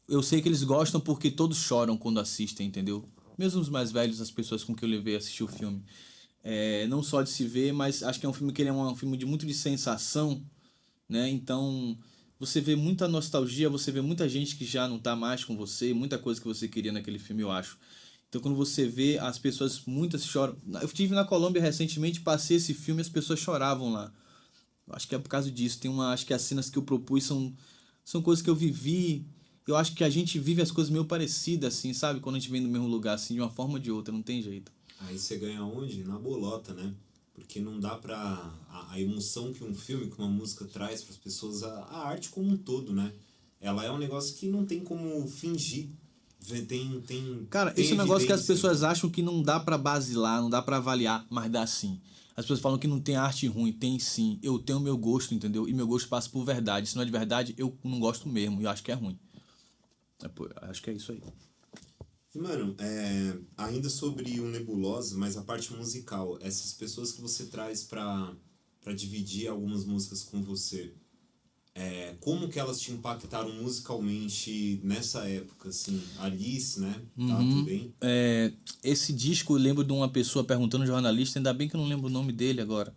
Eu sei que eles gostam porque todos choram quando assistem, entendeu? Mesmo os mais velhos, as pessoas com que eu levei a assistir o filme. Não só de se ver, mas acho que é um filme que ele é um filme de muito de sensação, né? Então, você vê muita nostalgia, você vê muita gente que já não tá mais com você, muita coisa que você queria naquele filme, eu acho. Então, quando você vê, as pessoas, muitas choram. Eu estive na Colômbia recentemente, passei esse filme e as pessoas choravam lá. Acho que é por causa disso. Acho que as cenas que eu propus são coisas que eu vivi. Eu acho que a gente vive as coisas meio parecidas, assim, sabe? Quando a gente vem do mesmo lugar, assim, de uma forma ou de outra, não tem jeito. Aí você ganha onde? Na bolota, né? Porque não dá pra... A emoção que um filme, que uma música traz pras pessoas, a arte como um todo, né? Ela é um negócio que não tem como fingir. Cara, tem esse é um negócio que as evidência. pessoas acham que não dá pra basilar, não dá pra avaliar, mas dá sim. As pessoas falam que não tem arte ruim, tem sim. Eu tenho meu gosto, entendeu? E meu gosto passa por verdade. Se não é de verdade, eu não gosto mesmo. E eu acho que é ruim. Acho que é isso aí. E, mano, ainda sobre o Nebulosa, mas a parte musical, essas pessoas que você traz pra dividir algumas músicas com você, como que elas te impactaram musicalmente nessa época, assim? Alice, né? Tá, tudo bem? Esse disco, eu lembro de uma pessoa perguntando, um jornalista, ainda bem que eu não lembro o nome dele agora.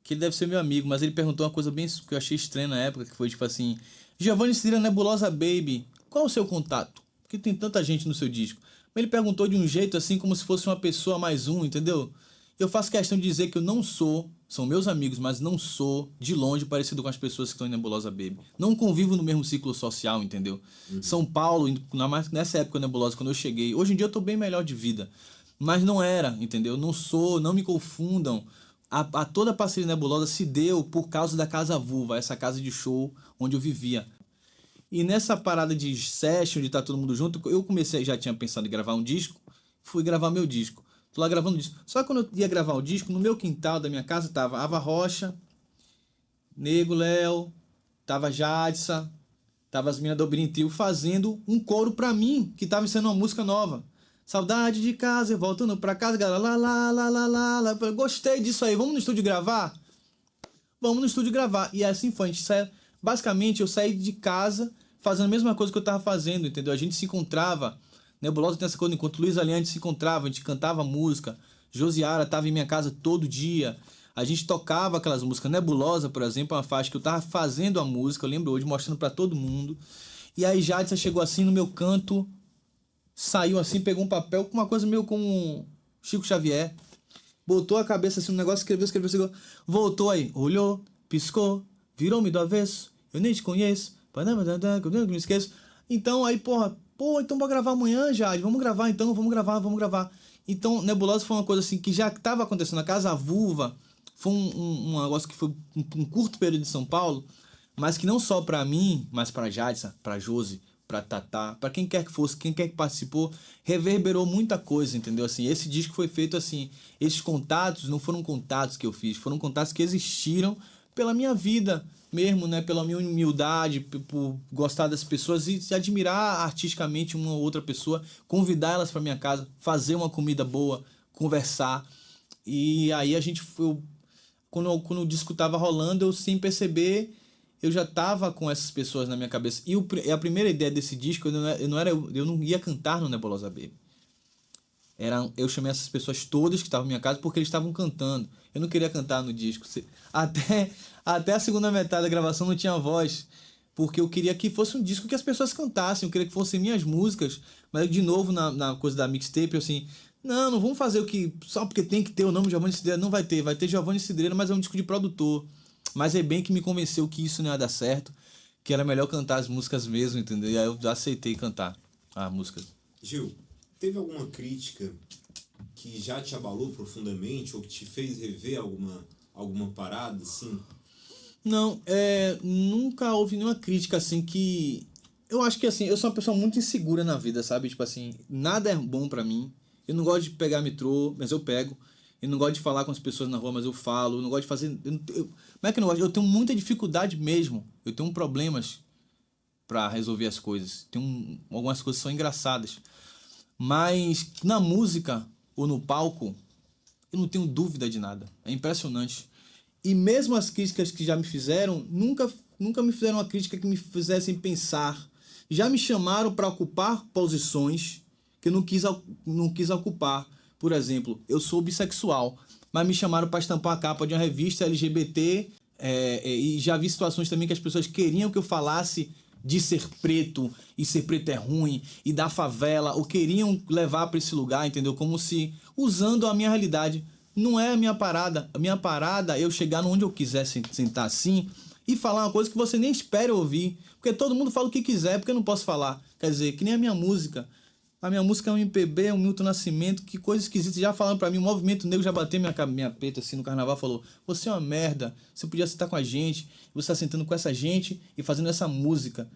Que ele deve ser meu amigo, mas ele perguntou uma coisa bem que eu achei estranha na época, que foi tipo assim: Giovanni Cidreira Nebulosa Baby, qual é o seu contato? Porque tem tanta gente no seu disco. Mas ele perguntou de um jeito assim, como se fosse uma pessoa mais um, entendeu? Eu faço questão de dizer que eu não sou são meus amigos, mas não sou, de longe, parecido com as pessoas que estão em Nebulosa Baby. Não convivo no mesmo ciclo social, entendeu? São Paulo, nessa época Nebulosa, quando eu cheguei, hoje em dia eu tô bem melhor de vida, mas não era, entendeu? Não sou, não me confundam. Toda a parceria Nebulosa se deu por causa da Casa Vulva, essa casa de show onde eu vivia. E nessa parada de session, de estar todo mundo junto, eu comecei, já tinha pensado em gravar um disco, fui gravar meu disco. Tô lá gravando o disco. Só que quando eu ia gravar o disco, no meu quintal da minha casa tava Ava Rocha, Nego Léo, tava Jadsa, tava as meninas do Brintil fazendo um coro pra mim, que tava sendo uma música nova. Saudade de casa, voltando pra casa, galera, lá, lá, lá, lá, lá, lá. Eu gostei disso aí, vamos no estúdio gravar? Vamos no estúdio gravar. E assim foi, basicamente eu saí de casa fazendo a mesma coisa que eu tava fazendo, entendeu? A gente se encontrava. Nebulosa tem essa coisa, enquanto Luiz Aliante se encontrava, a gente cantava música. Josiara tava em minha casa todo dia. A gente tocava aquelas músicas. Nebulosa, por exemplo, é uma faixa que eu tava fazendo a música, eu lembro hoje, mostrando pra todo mundo. E aí Jadson chegou assim no meu canto, saiu assim, pegou um papel com uma coisa meio como Chico Xavier. Botou a cabeça assim no negócio, escreveu, voltou aí, olhou, piscou, virou-me do avesso, eu nem te conheço, eu não me esqueço. Então aí, então bora gravar amanhã, Jade, vamos gravar. Então Nebulosa foi uma coisa assim que já estava acontecendo. A Casa Vulva foi um negócio que foi um curto período de São Paulo, mas que não só para mim, mas para Jadson, para Josi, para Tatá, para quem quer que fosse, quem quer que participou, reverberou muita coisa, entendeu? Assim, esse disco foi feito assim, esses contatos não foram contatos que eu fiz, foram contatos que existiram pela minha vida mesmo, né? Pela minha humildade, por gostar das pessoas e se admirar artisticamente uma ou outra pessoa, convidar elas para minha casa, fazer uma comida boa, conversar. E aí a gente foi, quando o disco tava rolando, eu sem perceber, eu já tava com essas pessoas na minha cabeça. E a primeira ideia desse disco, eu não ia cantar no Nebulosa Baby. Eu chamei essas pessoas todas que estavam na minha casa porque eles estavam cantando. Eu não queria cantar no disco. Até a segunda metade da gravação não tinha voz. Porque eu queria que fosse um disco que as pessoas cantassem. Eu queria que fossem minhas músicas. Mas de novo, na coisa da mixtape, eu assim... Não vamos fazer o que... Só porque tem que ter o nome de Giovanni Cidreira. Não vai ter. Vai ter Giovanni Cidreira, mas é um disco de produtor. Mas é bem que me convenceu que isso não ia dar certo. Que era melhor cantar as músicas mesmo, entendeu? E aí eu aceitei cantar a música. Gil, teve alguma crítica que já te abalou profundamente ou que te fez rever alguma parada, assim? Não, nunca houve nenhuma crítica, assim, que... Eu acho que, assim, eu sou uma pessoa muito insegura na vida, sabe? Tipo assim, nada é bom pra mim. Eu não gosto de pegar metrô, mas eu pego. Eu não gosto de falar com as pessoas na rua, mas eu falo. Eu não gosto de fazer... Como é que eu não gosto? Eu tenho muita dificuldade mesmo. Eu tenho problemas pra resolver as coisas. Algumas coisas são engraçadas. Mas na música ou no palco, eu não tenho dúvida de nada. É impressionante. E mesmo as críticas que já me fizeram, nunca me fizeram uma crítica que me fizessem pensar. Já me chamaram para ocupar posições que eu não quis ocupar. Por exemplo, eu sou bissexual, mas me chamaram para estampar a capa de uma revista LGBT, e já vi situações também que as pessoas queriam que eu falasse de ser preto, e ser preto é ruim, e da favela, ou queriam levar para esse lugar, entendeu? Como se, usando a minha realidade. Não é a minha parada. A minha parada é eu chegar onde eu quiser sentar assim e falar uma coisa que você nem espera ouvir. Porque todo mundo fala o que quiser, porque eu não posso falar. Quer dizer, que nem a minha música. A minha música é um MPB, um Milton Nascimento, que coisa esquisita. Já falaram pra mim, o Movimento Negro já bateu minha peta assim no carnaval, falou: você é uma merda, você podia sentar com a gente, você tá sentando com essa gente e fazendo essa música.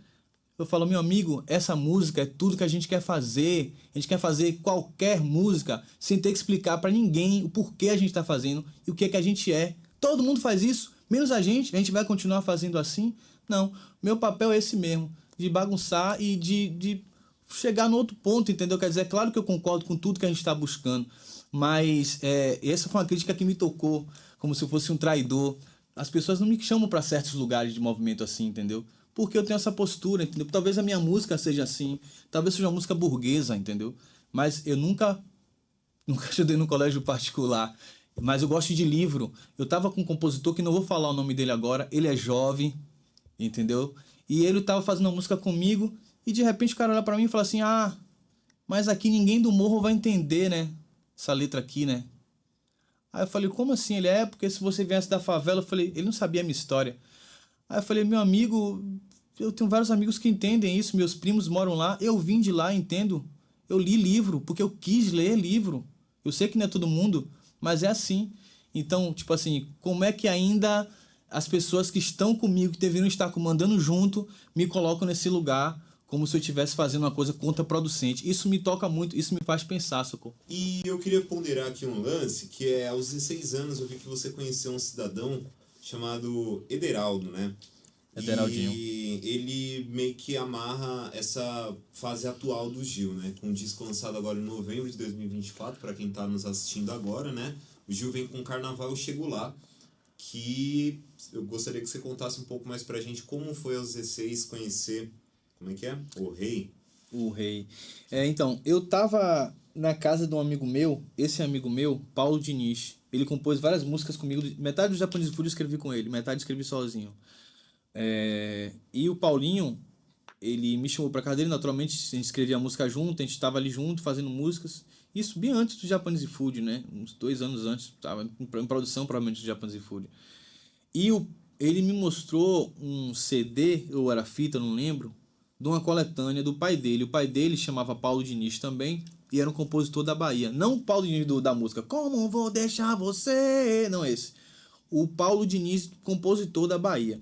Eu falo, meu amigo, essa música é tudo que a gente quer fazer. A gente quer fazer qualquer música sem ter que explicar pra ninguém o porquê a gente tá fazendo e o que é que a gente é. Todo mundo faz isso, menos a gente vai continuar fazendo assim? Não, meu papel é esse mesmo, de bagunçar e de chegar no outro ponto, entendeu? Quer dizer, é claro que eu concordo com tudo que a gente tá buscando, mas essa foi uma crítica que me tocou, como se eu fosse um traidor. As pessoas não me chamam pra certos lugares de movimento assim, entendeu? Porque eu tenho essa postura, entendeu? Talvez a minha música seja assim, talvez seja uma música burguesa, entendeu? Mas eu nunca estudei no colégio particular, mas eu gosto de livro. Eu tava com um compositor que não vou falar o nome dele agora, ele é jovem, entendeu? E ele tava fazendo uma música comigo e de repente o cara olha pra mim e fala assim: mas aqui ninguém do morro vai entender, né? Essa letra aqui, né? Aí eu falei, como assim? Ele porque se você viesse da favela, eu falei, ele não sabia a minha história. Aí eu falei, meu amigo, eu tenho vários amigos que entendem isso, meus primos moram lá, eu vim de lá, entendo. Eu li livro, porque eu quis ler livro. Eu sei que não é todo mundo, mas é assim. Então, tipo assim, como é que ainda as pessoas que estão comigo, que deveriam estar comandando junto, me colocam nesse lugar como se eu estivesse fazendo uma coisa contraproducente? Isso me toca muito, isso me faz pensar, Socorro. E eu queria ponderar aqui um lance, que é aos 16 anos eu vi que você conheceu um cidadão chamado Ederaldo, né? Ederaldinho. E ele meio que amarra essa fase atual do Gil, né? Com um disco lançado agora em novembro de 2024, para quem tá nos assistindo agora, né? O Gil vem com Carnaval Eu Chego Lá, que eu gostaria que você contasse um pouco mais pra gente como foi aos 16 conhecer, como é que é? O Rei. O Rei. Então, eu tava na casa de um amigo meu, esse amigo meu, Paulo Diniz. Ele compôs várias músicas comigo, metade do Japanese Food eu escrevi com ele, metade eu escrevi sozinho. E o Paulinho, ele me chamou pra casa dele, naturalmente, a gente escrevia a música junto, a gente tava ali junto, fazendo músicas. Isso bem antes do Japanese Food, né? Uns 2 anos antes, tava em produção provavelmente do Japanese Food. E ele me mostrou um CD, ou era fita, não lembro, de uma coletânea do pai dele. O pai dele chamava Paulo Diniz também, e era um compositor da Bahia. Não o Paulo Diniz da música Como Vou Deixar Você, não esse. O Paulo Diniz, compositor da Bahia.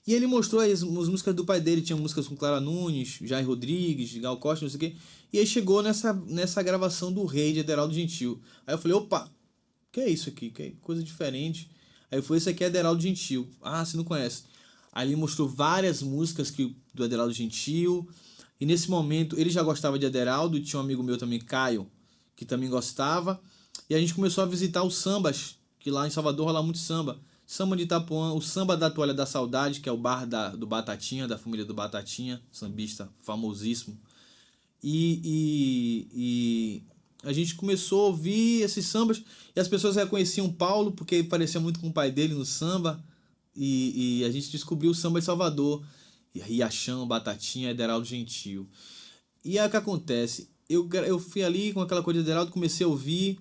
E ele mostrou as músicas do pai dele, tinha músicas com Clara Nunes, Jair Rodrigues, Gal Costa, não sei o quê. E aí chegou nessa gravação do Rei de Ederaldo Gentil. Aí eu falei, opa, que é isso aqui? Que coisa diferente. Aí foi, esse aqui é Ederaldo Gentil. Ah, você não conhece. Aí ele mostrou várias músicas do Ederaldo Gentil. E nesse momento, ele já gostava de Ederaldo, e tinha um amigo meu também, Caio, que também gostava. E a gente começou a visitar os sambas, que lá em Salvador rola muito samba. Samba de Itapuã, o Samba da Toalha da Saudade, que é o bar do Batatinha, da família do Batatinha, sambista famosíssimo. E a gente começou a ouvir esses sambas e as pessoas reconheciam Paulo porque ele parecia muito com o pai dele no samba. E a gente descobriu o samba de Salvador, Riachão, Batatinha, Ederaldo Gentil. E aí o que acontece? Eu fui ali com aquela coisa de Ederaldo, comecei a ouvir.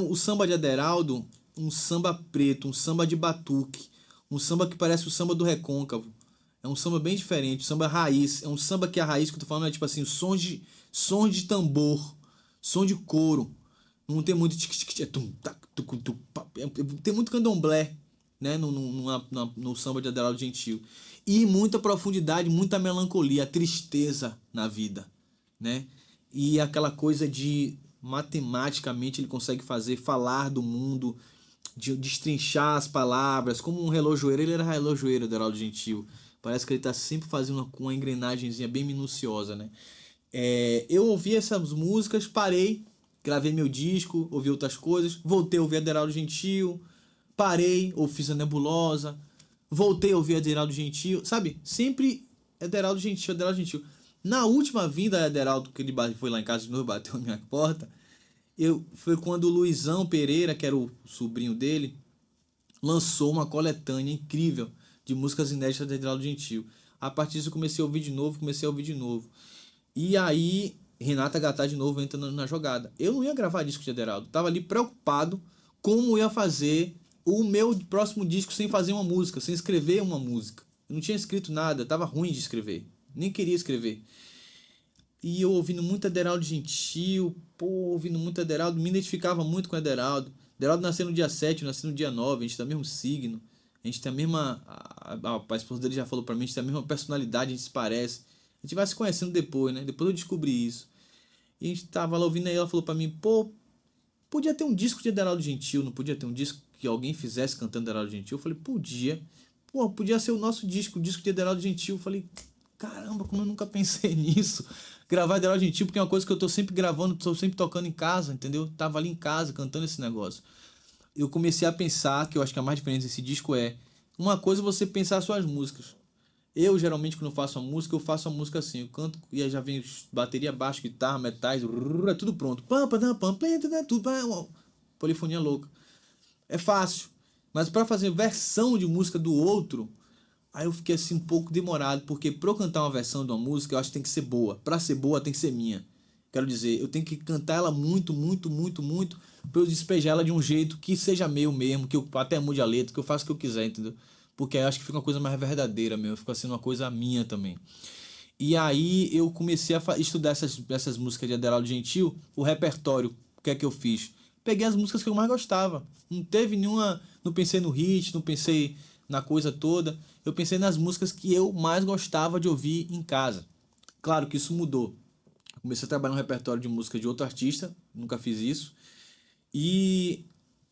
O samba de Ederaldo, um samba preto, um samba de batuque, um samba que parece o samba do Recôncavo. É um samba bem diferente, um samba raiz. É um samba que a raiz que eu tô falando é tipo assim, sons de tambor, som de couro. Não tem muito tem muito candomblé, né, no samba de Ederaldo Gentil. E muita profundidade, muita melancolia, tristeza na vida, né? E aquela coisa de matematicamente ele consegue falar do mundo, de destrinchar as palavras, como um relojoeiro. Ele era relojoeiro, Ederaldo Gentil. Parece que ele está sempre fazendo uma engrenagemzinha bem minuciosa, né? Eu ouvi essas músicas, parei, gravei meu disco, ouvi outras coisas, voltei a ouvir Ederaldo Gentil, parei, ou fiz a Nebulosa, voltei a ouvir Ederaldo Gentil, sabe? Sempre Ederaldo Gentil, Ederaldo Gentil. Na última vinda, Ederaldo, que ele foi lá em casa de novo, bateu na minha porta, foi quando o Luizão Pereira, que era o sobrinho dele, lançou uma coletânea incrível de músicas inéditas de Ederaldo Gentil. A partir disso eu comecei a ouvir de novo. E aí, Renata Gatá de novo entra na jogada. Eu não ia gravar disco de Ederaldo. Tava ali preocupado como ia fazer o meu próximo disco sem fazer uma música, sem escrever uma música. Eu não tinha escrito nada, tava ruim de escrever. Nem queria escrever. E eu ouvindo muito Ederaldo Gentil, ouvindo muito Ederaldo, me identificava muito com Ederaldo. Ederaldo nasceu no dia 7, eu nasci no dia 9, a gente tem o mesmo signo. A gente tem a mesma... A esposa dele já falou pra mim, a gente tem a mesma personalidade, a gente se parece. A gente vai se conhecendo depois, né? Depois eu descobri isso. E a gente tava lá ouvindo aí, ela falou pra mim, podia ter um disco de Ederaldo Gentil, não podia ter um disco que alguém fizesse cantando Ederaldo Gentil? Eu falei, podia. Podia ser o nosso disco, o disco de Ederaldo Gentil. Eu falei, caramba, como eu nunca pensei nisso. Gravar Ederaldo Gentil, porque é uma coisa que eu tô sempre gravando, tô sempre tocando em casa, entendeu? Tava ali em casa, cantando esse negócio. Eu comecei a pensar, que eu acho que a mais diferente desse disco uma coisa é você pensar suas músicas. Eu, geralmente, quando eu faço uma música, eu faço a música assim, eu canto e aí já vem bateria, baixo, guitarra, metais, é tudo pronto. Polifonia louca. É fácil. Mas para fazer versão de música do outro, aí eu fiquei assim um pouco demorado, porque para eu cantar uma versão de uma música, eu acho que tem que ser boa. Para ser boa, tem que ser minha. Quero dizer, eu tenho que cantar ela muito, muito, muito, muito, pra eu despejar ela de um jeito que seja meu mesmo, que eu até mude a letra, que eu faça o que eu quiser, entendeu? Porque aí eu acho que fica uma coisa mais verdadeira mesmo, fica sendo uma coisa minha também. E aí eu comecei a estudar essas músicas de Aderaldo Gentil, o repertório, o que é que eu fiz? Peguei as músicas que eu mais gostava. Não teve nenhuma. Não pensei no hit, não pensei na coisa toda. Eu pensei nas músicas que eu mais gostava de ouvir em casa. Claro que isso mudou. Comecei a trabalhar no repertório de música de outro artista, nunca fiz isso. E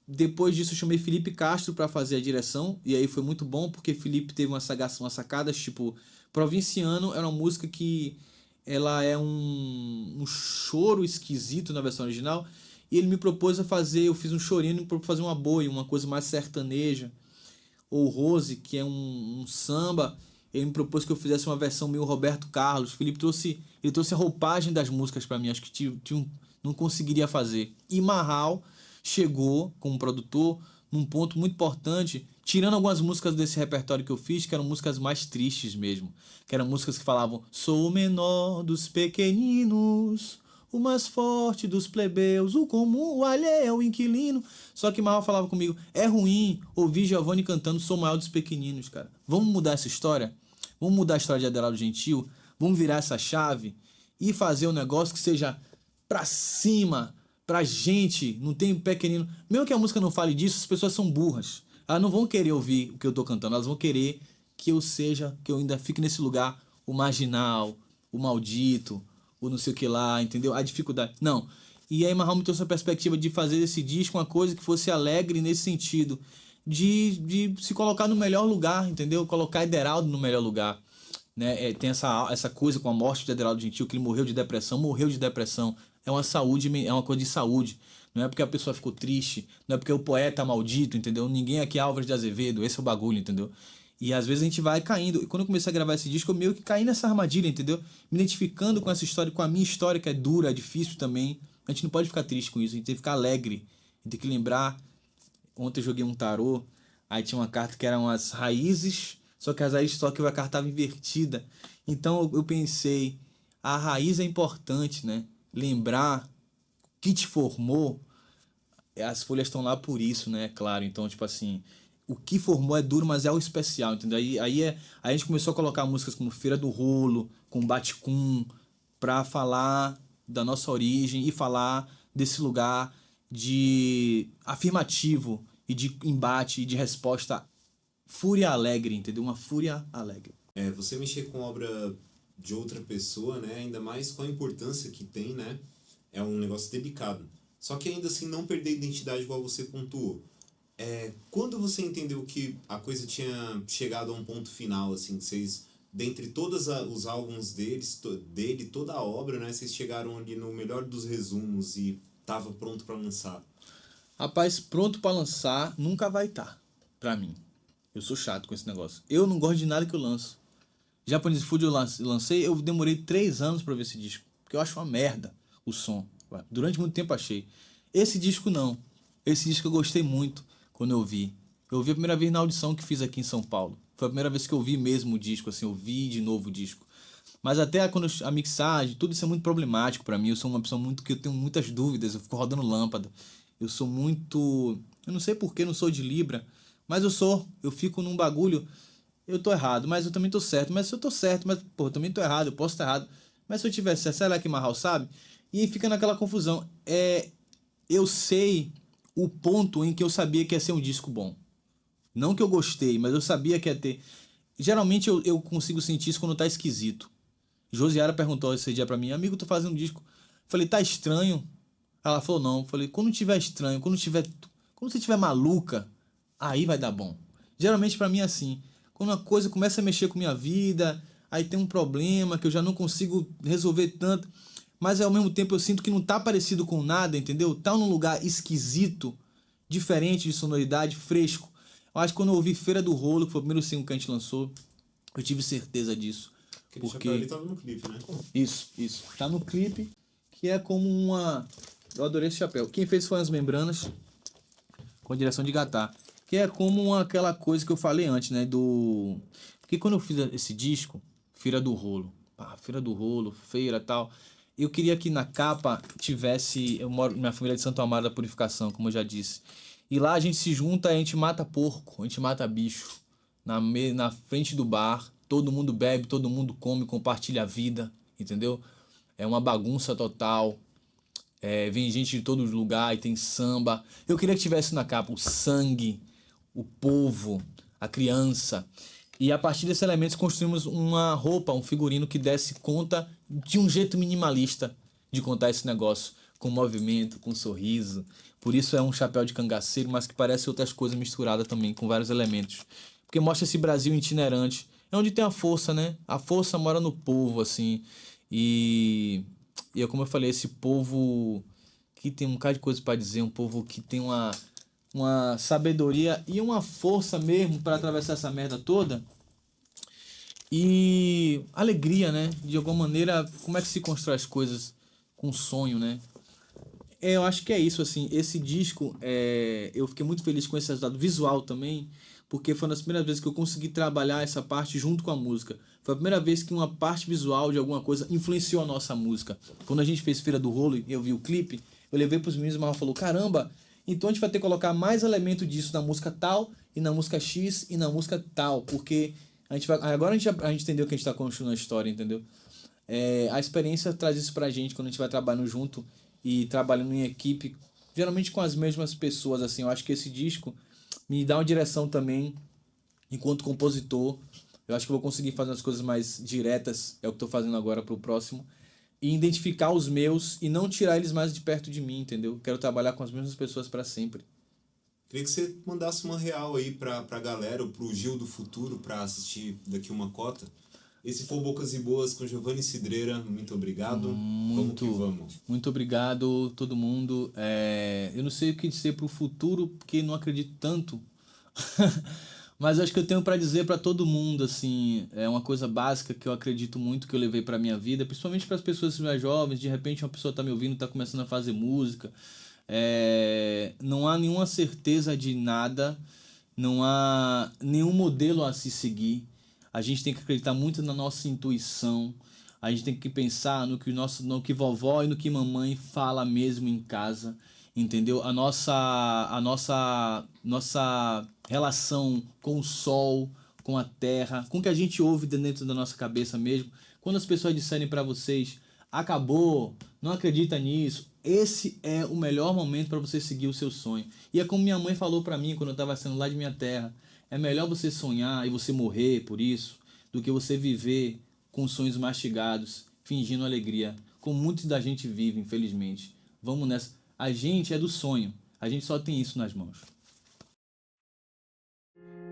depois disso eu chamei Felipe Castro para fazer a direção, e aí foi muito bom porque Felipe teve umas sacadas, tipo, Provinciano era uma música que ela é um choro esquisito na versão original, e ele me propôs a fazer, eu fiz um chorinho para fazer uma boi, uma coisa mais sertaneja, ou Rose, que é um samba, ele me propôs que eu fizesse uma versão meio Roberto Carlos. Felipe ele trouxe a roupagem das músicas para mim, acho que não conseguiria fazer. E Marral chegou como produtor num ponto muito importante, tirando algumas músicas desse repertório que eu fiz, que eram músicas mais tristes mesmo, que eram músicas que falavam: sou o menor dos pequeninos, o mais forte dos plebeus, o comum, o alheio, o inquilino. Só que Marral falava comigo: é ruim ouvir Giovanni cantando Sou o maior dos pequeninos, cara. Vamos mudar essa história? Vamos mudar a história de Aderaldo Gentil? Vamos virar essa chave e fazer um negócio que seja pra cima, pra gente, não tem pequenino. Mesmo que a música não fale disso, as pessoas são burras. Elas não vão querer ouvir o que eu tô cantando, elas vão querer que eu ainda fique nesse lugar, o marginal, o maldito, o não sei o que lá, entendeu? A dificuldade. Não. E aí Marral me trouxe a perspectiva de fazer esse disco uma coisa que fosse alegre nesse sentido. De se colocar no melhor lugar, entendeu? Colocar Ederaldo no melhor lugar. Né? Tem essa coisa com a morte de Aderaldo Gentil, que ele morreu de depressão. É uma saúde, é uma coisa de saúde. Não é porque a pessoa ficou triste, não é porque o poeta é maldito, entendeu? Ninguém aqui é Álvares de Azevedo, esse é o bagulho, entendeu? E às vezes a gente vai caindo. E quando eu comecei a gravar esse disco, eu meio que caí nessa armadilha, entendeu? Me identificando com essa história, com a minha história, que é dura, é difícil também. A gente não pode ficar triste com isso, a gente tem que ficar alegre. A gente tem que lembrar. Ontem eu joguei um tarô, aí tinha uma carta que eram as raízes, só que as raízes, só que a carta estava invertida. Então eu pensei, a raiz é importante, né? Lembrar que te formou, as folhas estão lá por isso, né? Claro, então, tipo assim, o que formou é duro, mas é o especial, entendeu? Aí a gente começou a colocar músicas como Feira do Rolo, com Baticum, pra falar da nossa origem e falar desse lugar de afirmativo e de embate e de resposta fúria alegre, entendeu? Uma fúria alegre. Você mexer com obra de outra pessoa, né? Ainda mais com a importância que tem, né? É um negócio delicado. Só que ainda assim não perder a identidade igual você pontuou. Quando você entendeu que a coisa tinha chegado a um ponto final, assim, que vocês, dentre todos os álbuns dele, toda a obra, né? Vocês chegaram ali no melhor dos resumos e tava pronto para lançar? Rapaz, pronto pra lançar nunca vai estar, pra mim. Eu sou chato com esse negócio. Eu não gosto de nada que eu lanço. Japanese Food eu lancei, eu demorei 3 anos pra ver esse disco. Porque eu acho uma merda o som. Durante muito tempo achei. Esse disco não. Esse disco eu gostei muito quando eu vi. Eu vi a primeira vez na audição que fiz aqui em São Paulo. Foi a primeira vez que eu vi mesmo o disco, assim, eu vi de novo o disco. Mas até quando a mixagem, tudo isso é muito problemático pra mim. Eu sou uma pessoa muito que eu tenho muitas dúvidas, eu fico rodando lâmpada. Eu sou muito, eu não sei por que não sou de Libra, mas eu fico num bagulho, eu tô errado, mas eu também tô certo, mas se eu tô certo, mas pô, eu também tô errado, eu posso estar errado. Mas se eu tiver certo, sei lá que Marral sabe? E aí fica naquela confusão. Eu sei o ponto em que eu sabia que ia ser um disco bom. Não que eu gostei, mas eu sabia que ia ter. Geralmente eu consigo sentir isso quando tá esquisito. Josiara perguntou esse dia pra mim: amigo, tô fazendo um disco. Falei: tá estranho? Ela falou: não. Falei: quando tiver estranho, quando você tiver maluca, aí vai dar bom. Geralmente pra mim é assim: quando uma coisa começa a mexer com minha vida, aí tem um problema que eu já não consigo resolver tanto, mas ao mesmo tempo eu sinto que não tá parecido com nada, entendeu? Tá num lugar esquisito, diferente de sonoridade, fresco. Eu acho que quando eu ouvi Feira do Rolo, que foi o primeiro single que a gente lançou, eu tive certeza disso. Aquele chapéu ali tava no clipe, né? Isso. Tá no clipe, que é como uma... Eu adorei esse chapéu. Quem fez foi As Membranas, com a direção de Gatá. Que é como aquela coisa que eu falei antes, né? Porque quando eu fiz esse disco, Feira do Rolo, feira e tal, eu queria que na capa tivesse... Minha família é de Santo Amaro da Purificação, como eu já disse. E lá a gente se junta, a gente mata porco, a gente mata bicho. Na frente do bar, todo mundo bebe, todo mundo come, compartilha a vida, entendeu? É uma bagunça total. Vem gente de todos os lugares, tem samba. Eu queria que tivesse na capa o sangue, o povo, a criança. E a partir desses elementos construímos uma roupa, um figurino que desse conta de um jeito minimalista de contar esse negócio, com movimento, com sorriso. Por isso é um chapéu de cangaceiro, mas que parece outras coisas misturadas também, com vários elementos. Porque mostra esse Brasil itinerante. É onde tem a força, né? A força mora no povo, assim. E como eu falei, esse povo que tem um bocado de coisa para dizer, um povo que tem uma sabedoria e uma força mesmo para atravessar essa merda toda. E alegria, né? De alguma maneira, como é que se constrói as coisas com sonho, né? Eu acho que é isso, assim. Esse disco, eu fiquei muito feliz com esse resultado visual também, porque foi uma das primeiras vezes que eu consegui trabalhar essa parte junto com a música. Foi a primeira vez que uma parte visual de alguma coisa influenciou a nossa música. Quando a gente fez Feira do Rolo e eu vi o clipe, eu levei pros meninos e o Marlon falou, caramba, então a gente vai ter que colocar mais elemento disso na música tal, e na música X, e na música tal, porque agora a gente entendeu que a gente tá construindo a história, entendeu? A experiência traz isso pra gente quando a gente vai trabalhando junto e trabalhando em equipe, geralmente com as mesmas pessoas, assim. Eu acho que esse disco me dá uma direção também enquanto compositor. Eu acho que eu vou conseguir fazer as coisas mais diretas, é o que estou fazendo agora pro próximo, e identificar os meus e não tirar eles mais de perto de mim, entendeu? Quero trabalhar com as mesmas pessoas para sempre. Queria que você mandasse uma real aí pra galera, ou pro Gil do Futuro, pra assistir daqui uma cota. Esse foi Bocas e Boas com Giovanni Cidreira. Muito obrigado. Vamos que vamos. Muito obrigado, todo mundo. Eu não sei o que dizer pro futuro, porque não acredito tanto. Mas acho que eu tenho para dizer para todo mundo, assim, é uma coisa básica que eu acredito muito que eu levei para minha vida, principalmente para as pessoas mais jovens. De repente uma pessoa tá me ouvindo, tá começando a fazer música. Não há nenhuma certeza de nada, não há nenhum modelo a se seguir. A gente tem que acreditar muito na nossa intuição. A gente tem que pensar no que vovó e no que mamãe fala mesmo em casa, entendeu? A nossa relação com o sol, com a terra, com o que a gente ouve dentro da nossa cabeça mesmo. Quando as pessoas disserem para vocês, acabou, não acredita nisso, esse é o melhor momento para você seguir o seu sonho. E é como minha mãe falou para mim quando eu estava saindo lá de minha terra, é melhor você sonhar e você morrer por isso, do que você viver com sonhos mastigados, fingindo alegria, como muitos da gente vive, infelizmente. Vamos nessa. A gente é do sonho, a gente só tem isso nas mãos.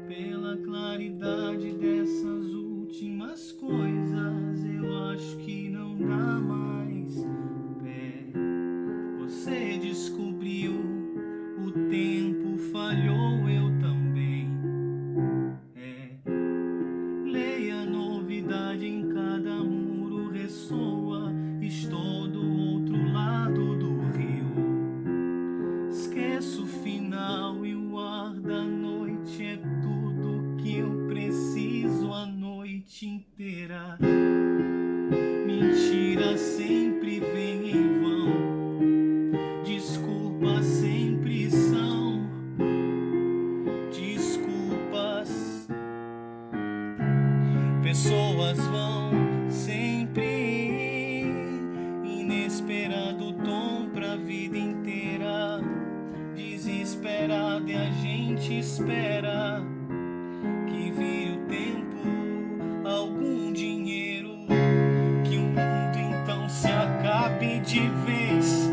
Pela claridade dessas últimas coisas, eu acho que não dá mais pé. Você descobriu, o tempo falhou, eu também. Leia a novidade em cada muro, ressoa, estou do outro lado do rio. Esqueço o final e o ar da noite é tudo que eu preciso a noite inteira. Mentira sempre vem em vão, desculpa sempre são desculpas. Pessoas vão sempre, inesperado tom pra vida inteira. Desesperado e a gente espera que vire o tempo, algum dinheiro, que o mundo então se acabe de vez.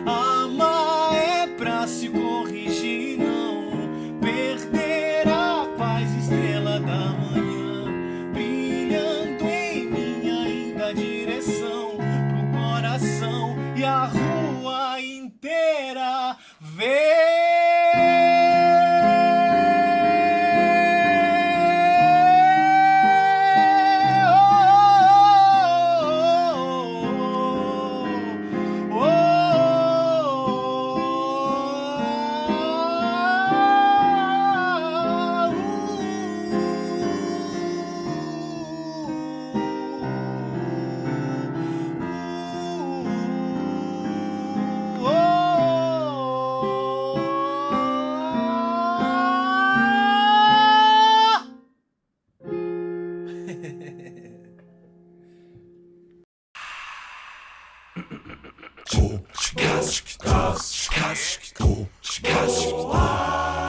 Amar é pra se corrigir, não perder a paz, estrela da manhã, brilhando em minha ainda direção pro coração e a rua inteira ver. Podcast.